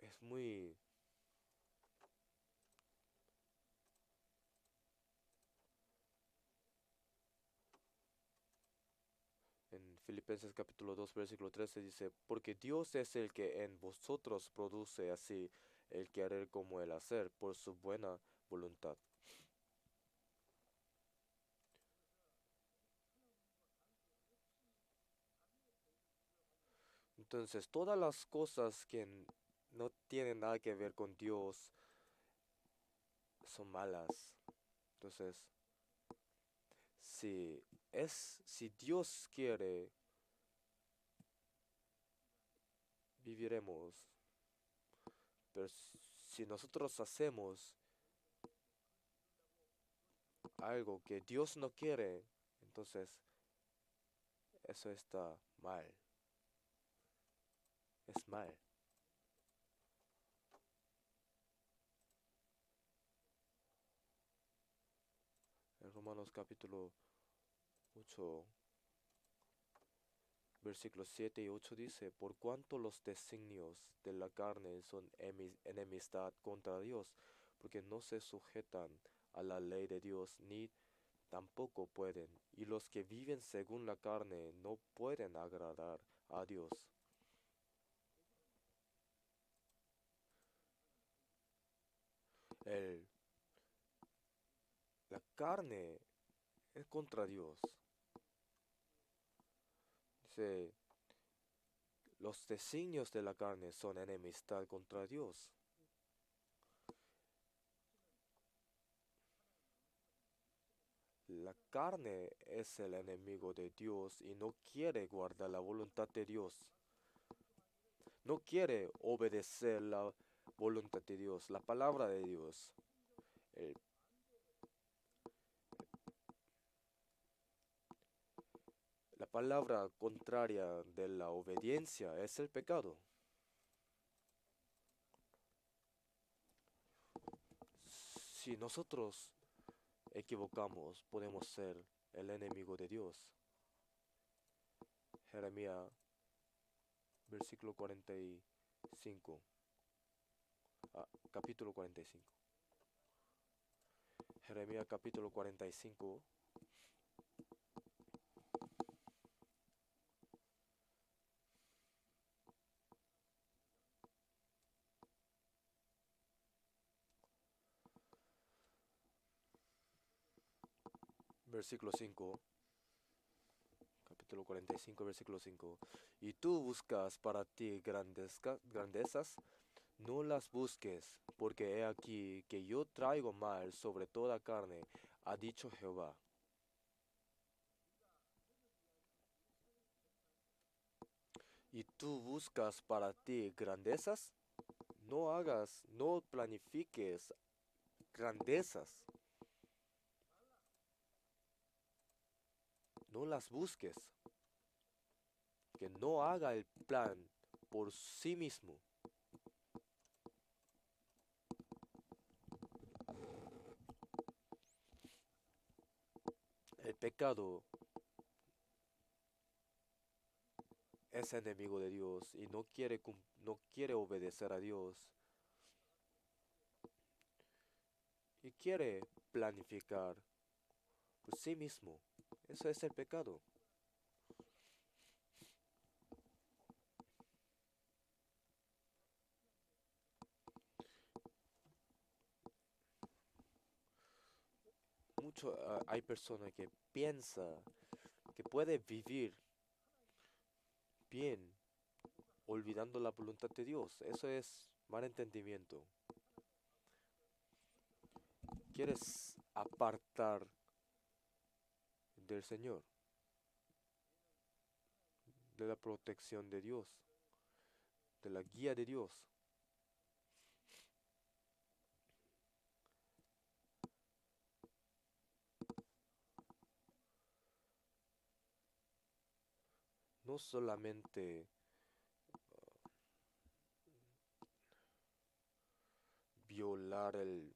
Speaker 1: Es muy... Filipenses capítulo 2 versículo 13 dice, porque Dios es el que en vosotros produce así el querer como el hacer por su buena voluntad. Entonces, todas las cosas que no tienen nada que ver con Dios son malas. Entonces, si Dios quiere, viviremos. Pero si nosotros hacemos algo que Dios no quiere, entonces eso está mal. Es mal. En Romanos capítulo 8, versículos 7 y 8 dice, por cuanto los designios de la carne son enemistad contra Dios, porque no se sujetan a la ley de Dios, ni tampoco pueden, y los que viven según la carne no pueden agradar a Dios. El, la carne es contra Dios. Dice, los designios de la carne son enemistad contra Dios. La carne es el enemigo de Dios y no quiere guardar la voluntad de Dios. No quiere obedecer la voluntad de Dios, la palabra de Dios. El- la palabra contraria de la obediencia es el pecado. Si nosotros equivocamos, podemos ser el enemigo de Dios. Jeremías, versículo 45. Capítulo 45. Jeremías capítulo 45, versículo 5. Capítulo 45, versículo 5. Y tú buscas para ti grandezas, no las busques, porque he aquí que yo traigo mal sobre toda carne, ha dicho Jehová. Y tú buscas para ti grandezas, no planifiques grandezas, no las busques, que no haga el plan por sí mismo. El pecado es enemigo de Dios y no quiere obedecer a Dios y quiere planificar por sí mismo. Eso es el pecado. Hay personas que piensan que puede vivir bien olvidando la voluntad de Dios. Eso es malentendimiento. Quieres apartar del Señor, de la protección de Dios, de la guía de Dios. No solamente violar el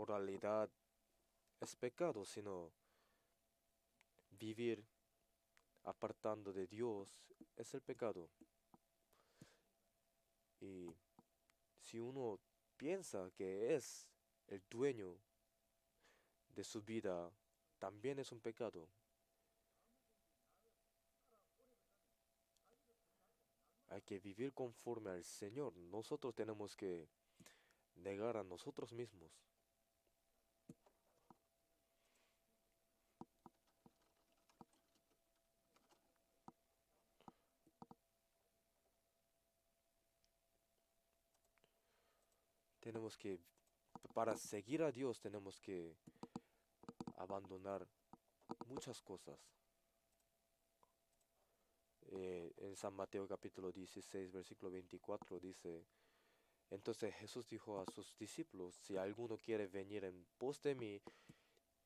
Speaker 1: moralidad es pecado, sino vivir apartando de Dios es el pecado. Y si uno piensa que es el dueño de su vida también es un pecado. Hay que vivir conforme al Señor. Nosotros tenemos que negar a nosotros mismos. Tenemos que, para seguir a Dios, tenemos que abandonar muchas cosas. En San Mateo capítulo 16, versículo 24 dice, entonces Jesús dijo a sus discípulos, si alguno quiere venir en pos de mí,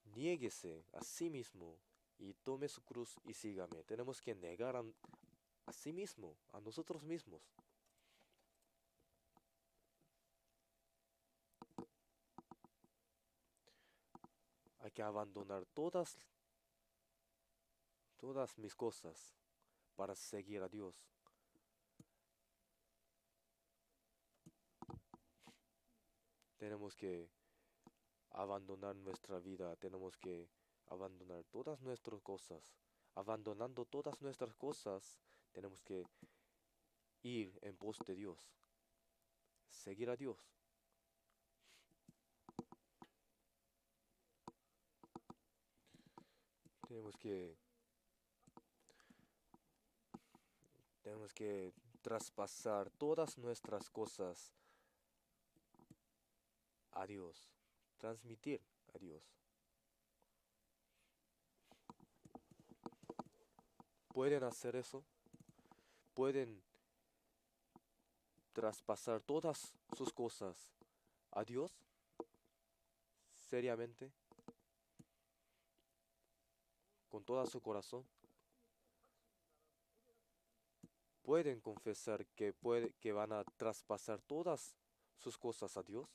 Speaker 1: niéguese a sí mismo y tome su cruz y sígame. Tenemos que negar a sí mismo, a nosotros mismos. Hay que abandonar todas mis cosas para seguir a Dios. Tenemos que abandonar nuestra vida, tenemos que abandonar todas nuestras cosas. Abandonando todas nuestras cosas, tenemos que ir en pos de Dios, seguir a Dios. Tenemos que, tenemos que traspasar todas nuestras cosas a Dios, transmitir a Dios. ¿Pueden hacer eso? ¿Pueden traspasar todas sus cosas a Dios? Seriamente, con todo su corazón. Pueden confesar que van a traspasar todas sus cosas a Dios.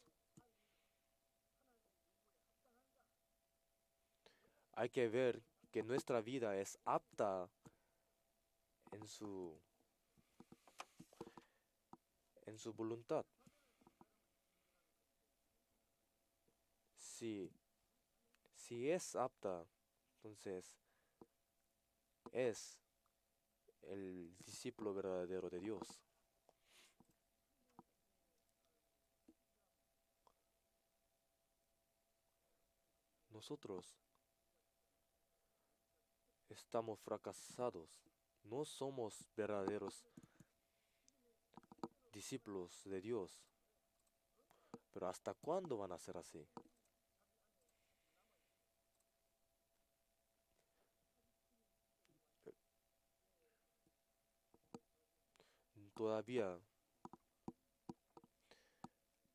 Speaker 1: Hay que ver que nuestra vida es apta en su voluntad. Si, si es apta, entonces es el discípulo verdadero de Dios. Nosotros estamos fracasados, no somos verdaderos discípulos de Dios. Pero ¿hasta cuándo van a ser así? Todavía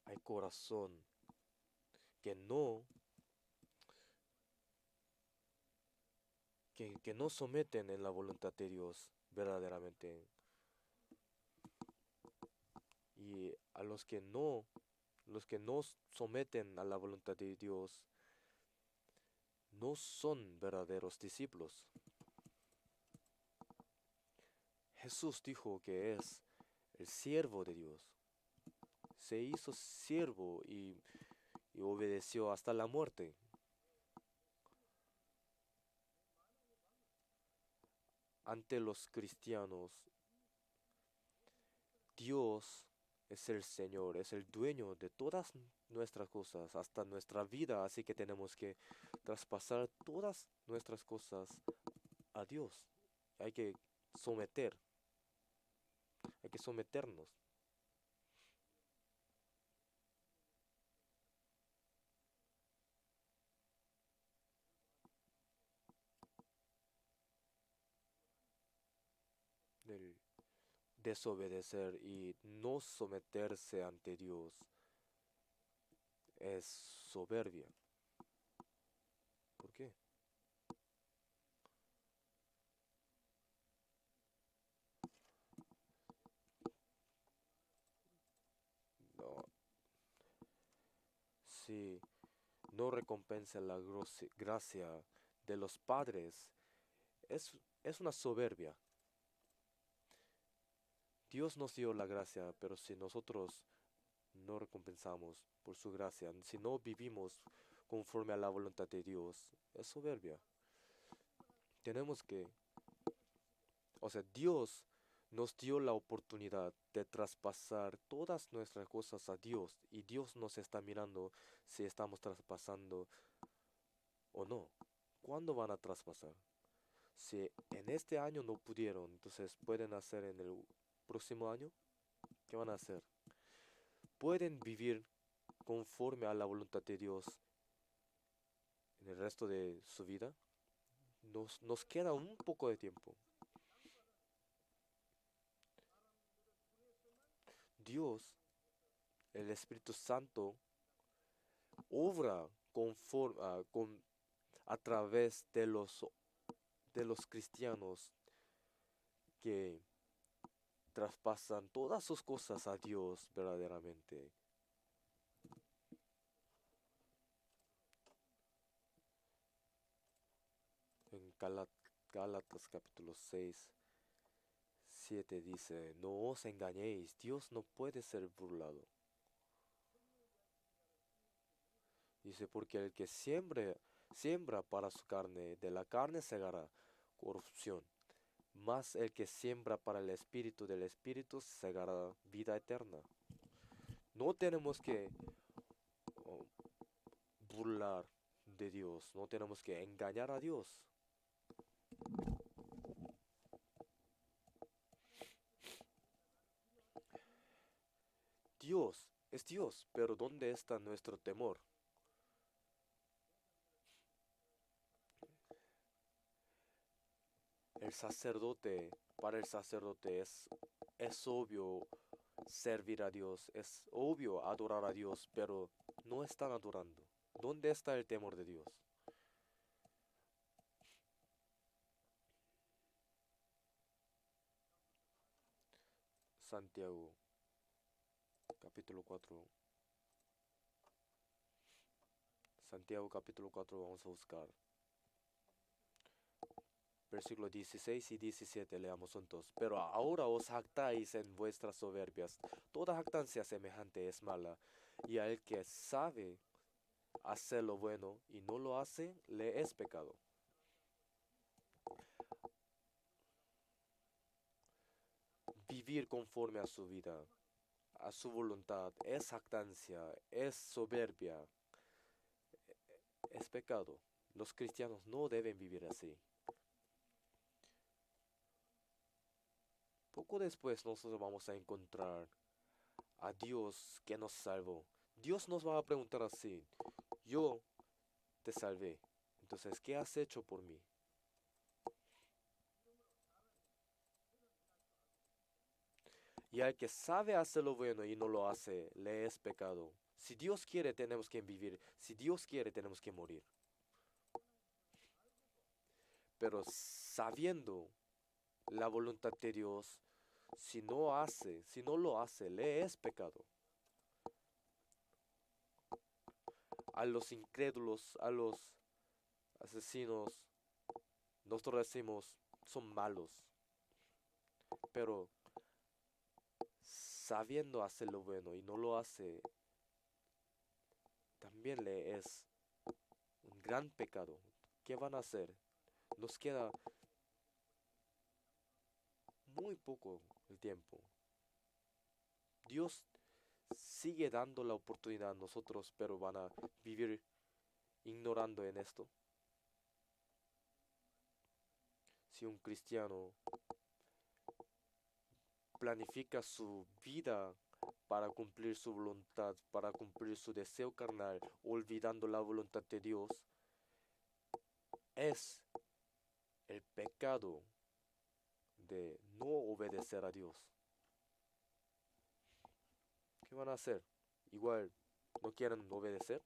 Speaker 1: hay corazón que no someten en la voluntad de Dios verdaderamente. Y a los que no someten a la voluntad de Dios, no son verdaderos discípulos. Jesús dijo que es el siervo de Dios. Se hizo siervo y obedeció hasta la muerte. Ante los cristianos, Dios es el Señor, es el dueño de todas nuestras cosas, hasta nuestra vida, así que tenemos que traspasar todas nuestras cosas a Dios. Hay que someter, hay que someternos. Del desobedecer y no someterse ante Dios es soberbia. ¿Por qué? No, si no recompensa la gracia de los padres, es una soberbia. Dios nos dio la gracia, pero si nosotros no recompensamos por su gracia, si no vivimos conforme a la voluntad de Dios, es soberbia. Tenemos que, o sea, Dios nos dio la oportunidad de traspasar todas nuestras cosas a Dios y Dios nos está mirando si estamos traspasando o no. ¿Cuándo van a traspasar? Si en este año no pudieron, entonces pueden hacer en el próximo año. ¿Qué van a hacer? Pueden vivir conforme a la voluntad de Dios en el resto de su vida. Nos queda un poco de tiempo. Dios, el Espíritu Santo, obra a través de los cristianos que traspasan todas sus cosas a Dios verdaderamente. En Gálatas capítulo 6, 7 dice, no os engañéis, Dios no puede ser burlado. Dice, porque el que siembra para su carne, de la carne segará corrupción, mas el que siembra para el espíritu, del espíritu segará vida eterna. No tenemos que oh, burlar de Dios, no tenemos que engañar a Dios. Dios es Dios, pero ¿dónde está nuestro temor? El sacerdote, para el sacerdote es obvio servir a Dios, es obvio adorar a Dios, pero no están adorando. ¿Dónde está el temor de Dios? Santiago, capítulo 4. Santiago, capítulo 4, vamos a buscar. Versículo 16 y 17, leamos juntos. Pero ahora os jactáis en vuestras soberbias. Toda jactancia semejante es mala. Y al que sabe hacer lo bueno y no lo hace, le es pecado. Vivir conforme a su vida, a su voluntad, es jactancia, es soberbia, es pecado. Los cristianos no deben vivir así. Poco después nosotros vamos a encontrar a Dios que nos salvó. Dios nos va a preguntar así, yo te salvé, entonces, ¿qué has hecho por mí? Y al que sabe hacer lo bueno y no lo hace, le es pecado. Si Dios quiere, tenemos que vivir. Si Dios quiere, tenemos que morir. Pero sabiendo la voluntad de Dios, si no lo hace, le es pecado. A los incrédulos, a los asesinos, nosotros decimos, son malos. Pero sabiendo hacer lo bueno y no lo hace, también le es un gran pecado. ¿Qué van a hacer? Nos queda muy poco el tiempo. Dios sigue dando la oportunidad a nosotros, pero van a vivir ignorando en esto. Si un cristiano planifica su vida para cumplir su voluntad, para cumplir su deseo carnal, olvidando la voluntad de Dios, es el pecado de no obedecer a Dios. ¿Qué van a hacer? Igual, ¿no quieren obedecer?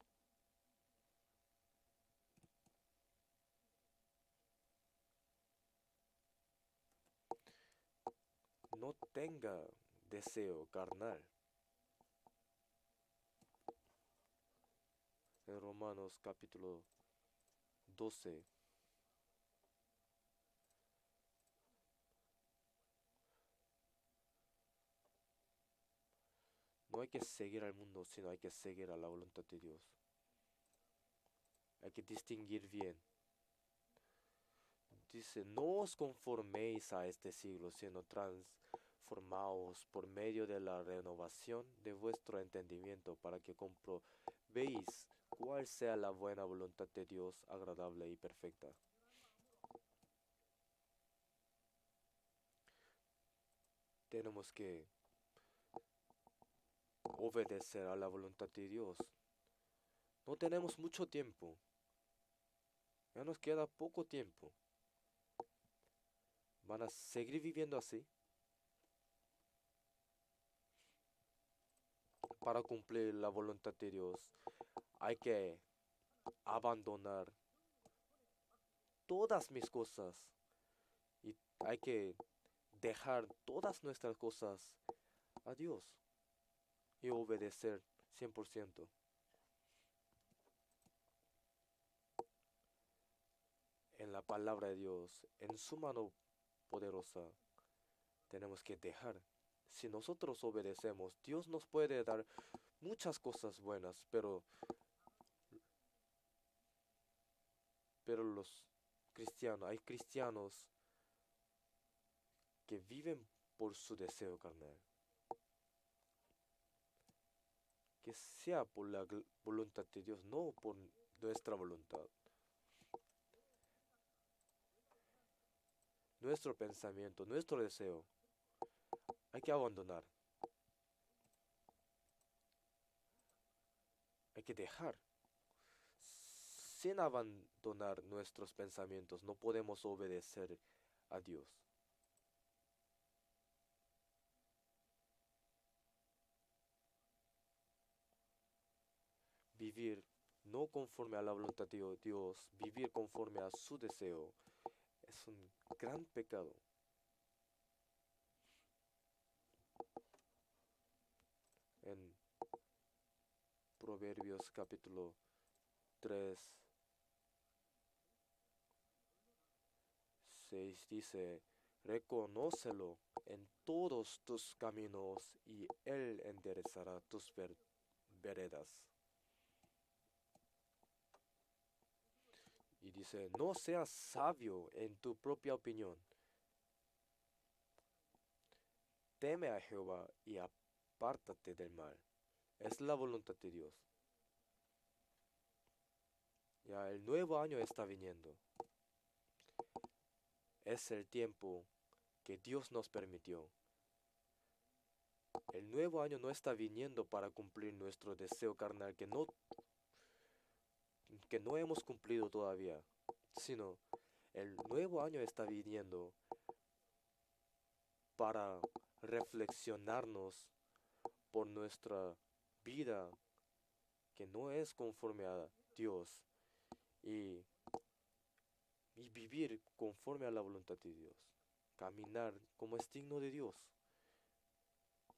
Speaker 1: No tenga deseo carnal. En Romanos capítulo 12, no hay que seguir al mundo, sino hay que seguir a la voluntad de Dios. Hay que distinguir bien. Dice, no os conforméis a este siglo, sino transformaos por medio de la renovación de vuestro entendimiento para que comprobéis cuál sea la buena voluntad de Dios, agradable y perfecta. Tenemos que obedecer a la voluntad de Dios. No tenemos mucho tiempo. Ya nos queda poco tiempo. ¿Van a seguir viviendo así? Para cumplir la voluntad de Dios hay que abandonar todas mis cosas y hay que dejar todas nuestras cosas a Dios y obedecer 100%. En la palabra de Dios, en su mano poderosa, tenemos que dejar. Si nosotros obedecemos, Dios nos puede dar muchas cosas buenas, pero los cristianos, hay cristianos que viven por su deseo carnal. Que sea por la voluntad de Dios, no por nuestra voluntad. Nuestro pensamiento, nuestro deseo, hay que abandonar, hay que dejar. Sin abandonar nuestros pensamientos, no podemos obedecer a Dios. Vivir no conforme a la voluntad de Dios, vivir conforme a su deseo, es un gran pecado. En Proverbios capítulo 3, 6 dice, reconócelo en todos tus caminos y Él enderezará tus veredas. Y dice, no seas sabio en tu propia opinión. Teme a Jehová y apártate del mal. Es la voluntad de Dios. Ya el nuevo año está viniendo. Es el tiempo que Dios nos permitió. El nuevo año no está viniendo para cumplir nuestro deseo carnal que no hemos cumplido todavía, sino el nuevo año está viniendo para reflexionarnos por nuestra vida que no es conforme a Dios y, y vivir conforme a la voluntad de Dios, caminar como es digno de Dios.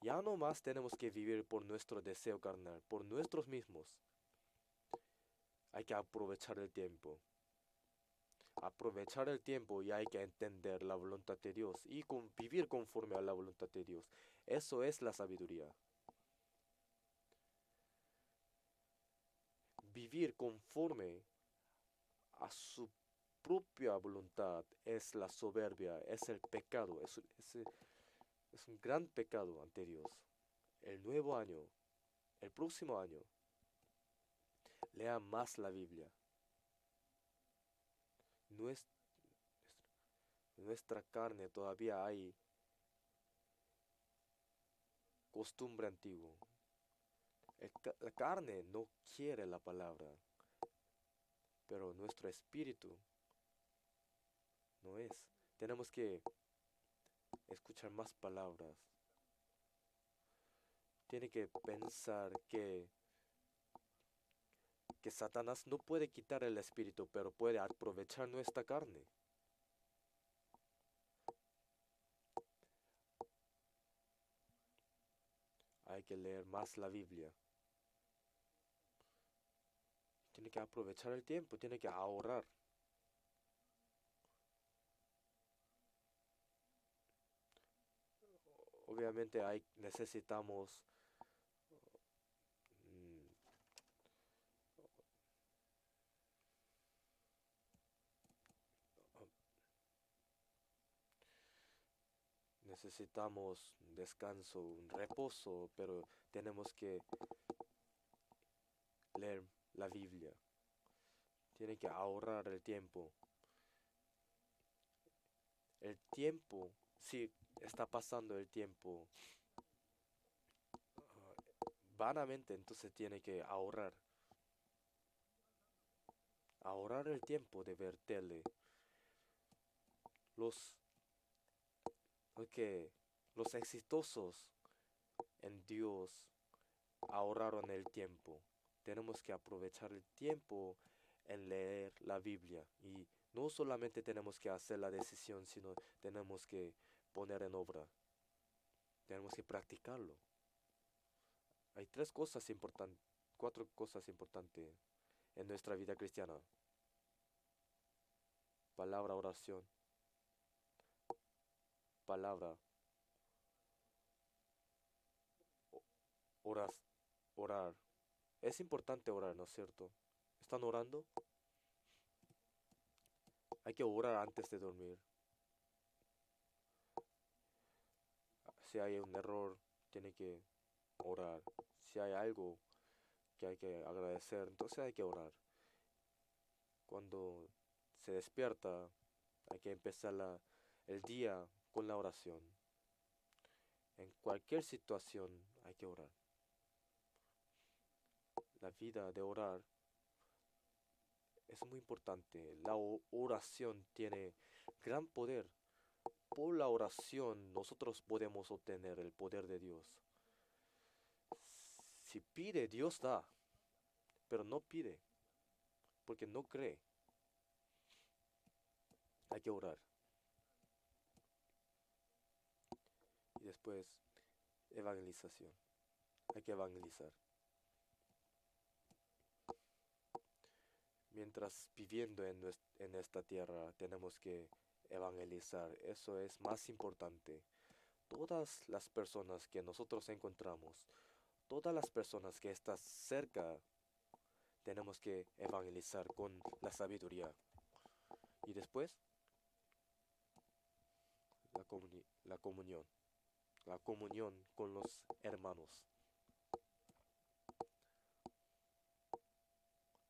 Speaker 1: Ya no más tenemos que vivir por nuestro deseo carnal, por nosotros mismos. Hay que aprovechar el tiempo. Aprovechar el tiempo y hay que entender la voluntad de Dios y vivir conforme a la voluntad de Dios. Eso es la sabiduría. Vivir conforme a su propia voluntad es la soberbia, es el pecado, es un gran pecado ante Dios. El nuevo año, el próximo año, lea más la Biblia. Nues- nuestra carne todavía hay costumbre antigua. La carne no quiere la palabra, pero nuestro espíritu no es. Tenemos que escuchar más palabras. Tiene que pensar que Satanás no puede quitar el espíritu, pero puede aprovechar nuestra carne. Hay que leer más la Biblia. Tiene que aprovechar el tiempo, tiene que ahorrar. Obviamente necesitamos mm, necesitamos un descanso, un reposo, pero tenemos que leer la Biblia. Tiene que ahorrar el tiempo. El tiempo, si está pasando el tiempo vanamente, entonces tiene que ahorrar. Ahorrar el tiempo de ver tele. Los, que los exitosos en Dios ahorraron el tiempo. Tenemos que aprovechar el tiempo en leer la Biblia. Y no solamente tenemos que hacer la decisión, sino tenemos que poner en obra. Tenemos que practicarlo. Hay tres cosas importantes, cuatro cosas importantes en nuestra vida cristiana. Palabra, oración, palabra, oras, orar. Es importante orar, ¿no es cierto? ¿Están orando? Hay que orar antes de dormir. Si hay un error, tiene que orar. Si hay algo que hay que agradecer, entonces hay que orar. Cuando se despierta, hay que empezar el día con la oración. En cualquier situación hay que orar. La vida de orar es muy importante. La oración tiene gran poder. Por la oración nosotros podemos obtener el poder de Dios. Si pide, Dios da, pero no pide, porque no cree. Hay que orar. Y después, evangelización. Hay que evangelizar. Mientras viviendo en esta tierra, tenemos que evangelizar. Eso es más importante. Todas las personas que nosotros encontramos, todas las personas que están cerca, tenemos que evangelizar con la sabiduría. Y después, la comunión. La comunión con los hermanos.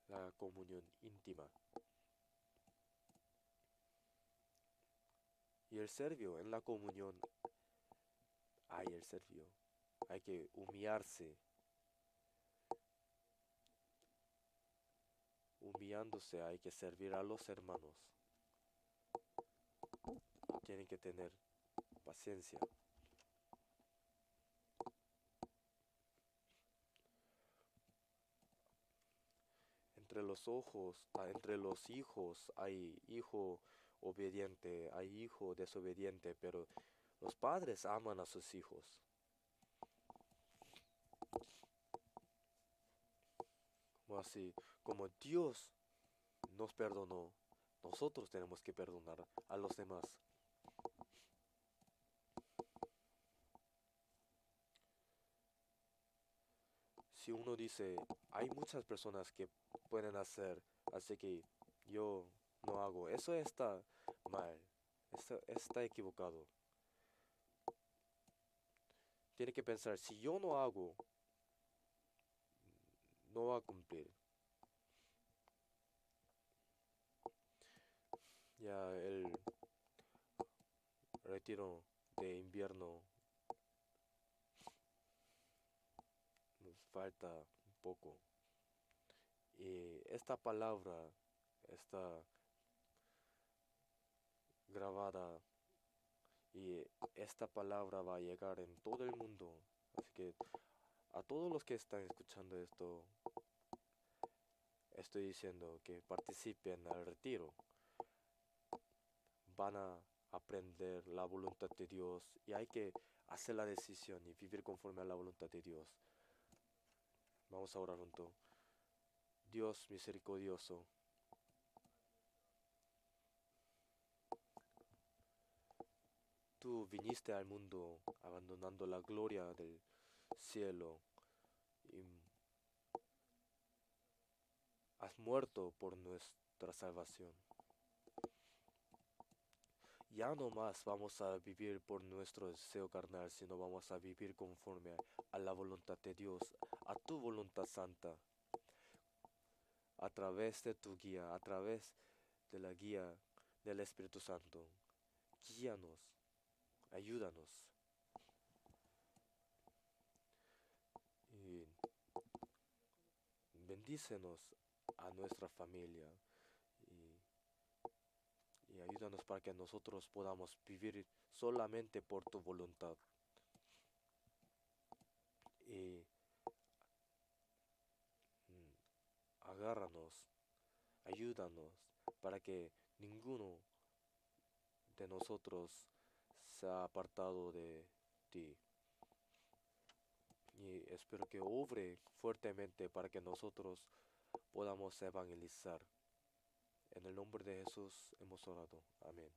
Speaker 1: La comunión íntima. Y el servicio en la comunión hay el servicio. Hay que humillarse. Humillándose hay que servir a los hermanos. Tienen que tener paciencia. Entre los hijos hay hijo obediente, hay hijo desobediente, pero los padres aman a sus hijos. Como así, como Dios nos perdonó, nosotros tenemos que perdonar a los demás. Si uno dice, hay muchas personas que pueden hacer, así que yo no hago, eso está mal, eso está equivocado. Tiene que pensar, si yo no hago, no va a cumplir. Ya el retiro de invierno nos falta un poco. Y esta palabra está grabada y esta palabra va a llegar en todo el mundo. Así que a todos los que están escuchando esto, estoy diciendo que participen al retiro. Van a aprender la voluntad de Dios y hay que hacer la decisión y vivir conforme a la voluntad de Dios. Vamos a orar juntos. Dios misericordioso, tú viniste al mundo abandonando la gloria del cielo y has muerto por nuestra salvación. ya no más vamos a vivir por nuestro deseo carnal, sino vamos a vivir conforme a la voluntad de Dios, a tu voluntad santa, a través de tu guía, a través de la guía del Espíritu Santo. Guíanos, ayúdanos y bendícenos a nuestra familia y, y ayúdanos para que nosotros podamos vivir solamente por tu voluntad. Y agárranos, ayúdanos para que ninguno de nosotros se ha apartado de ti. Y espero que obre fuertemente para que nosotros podamos evangelizar. En el nombre de Jesús hemos orado. Amén.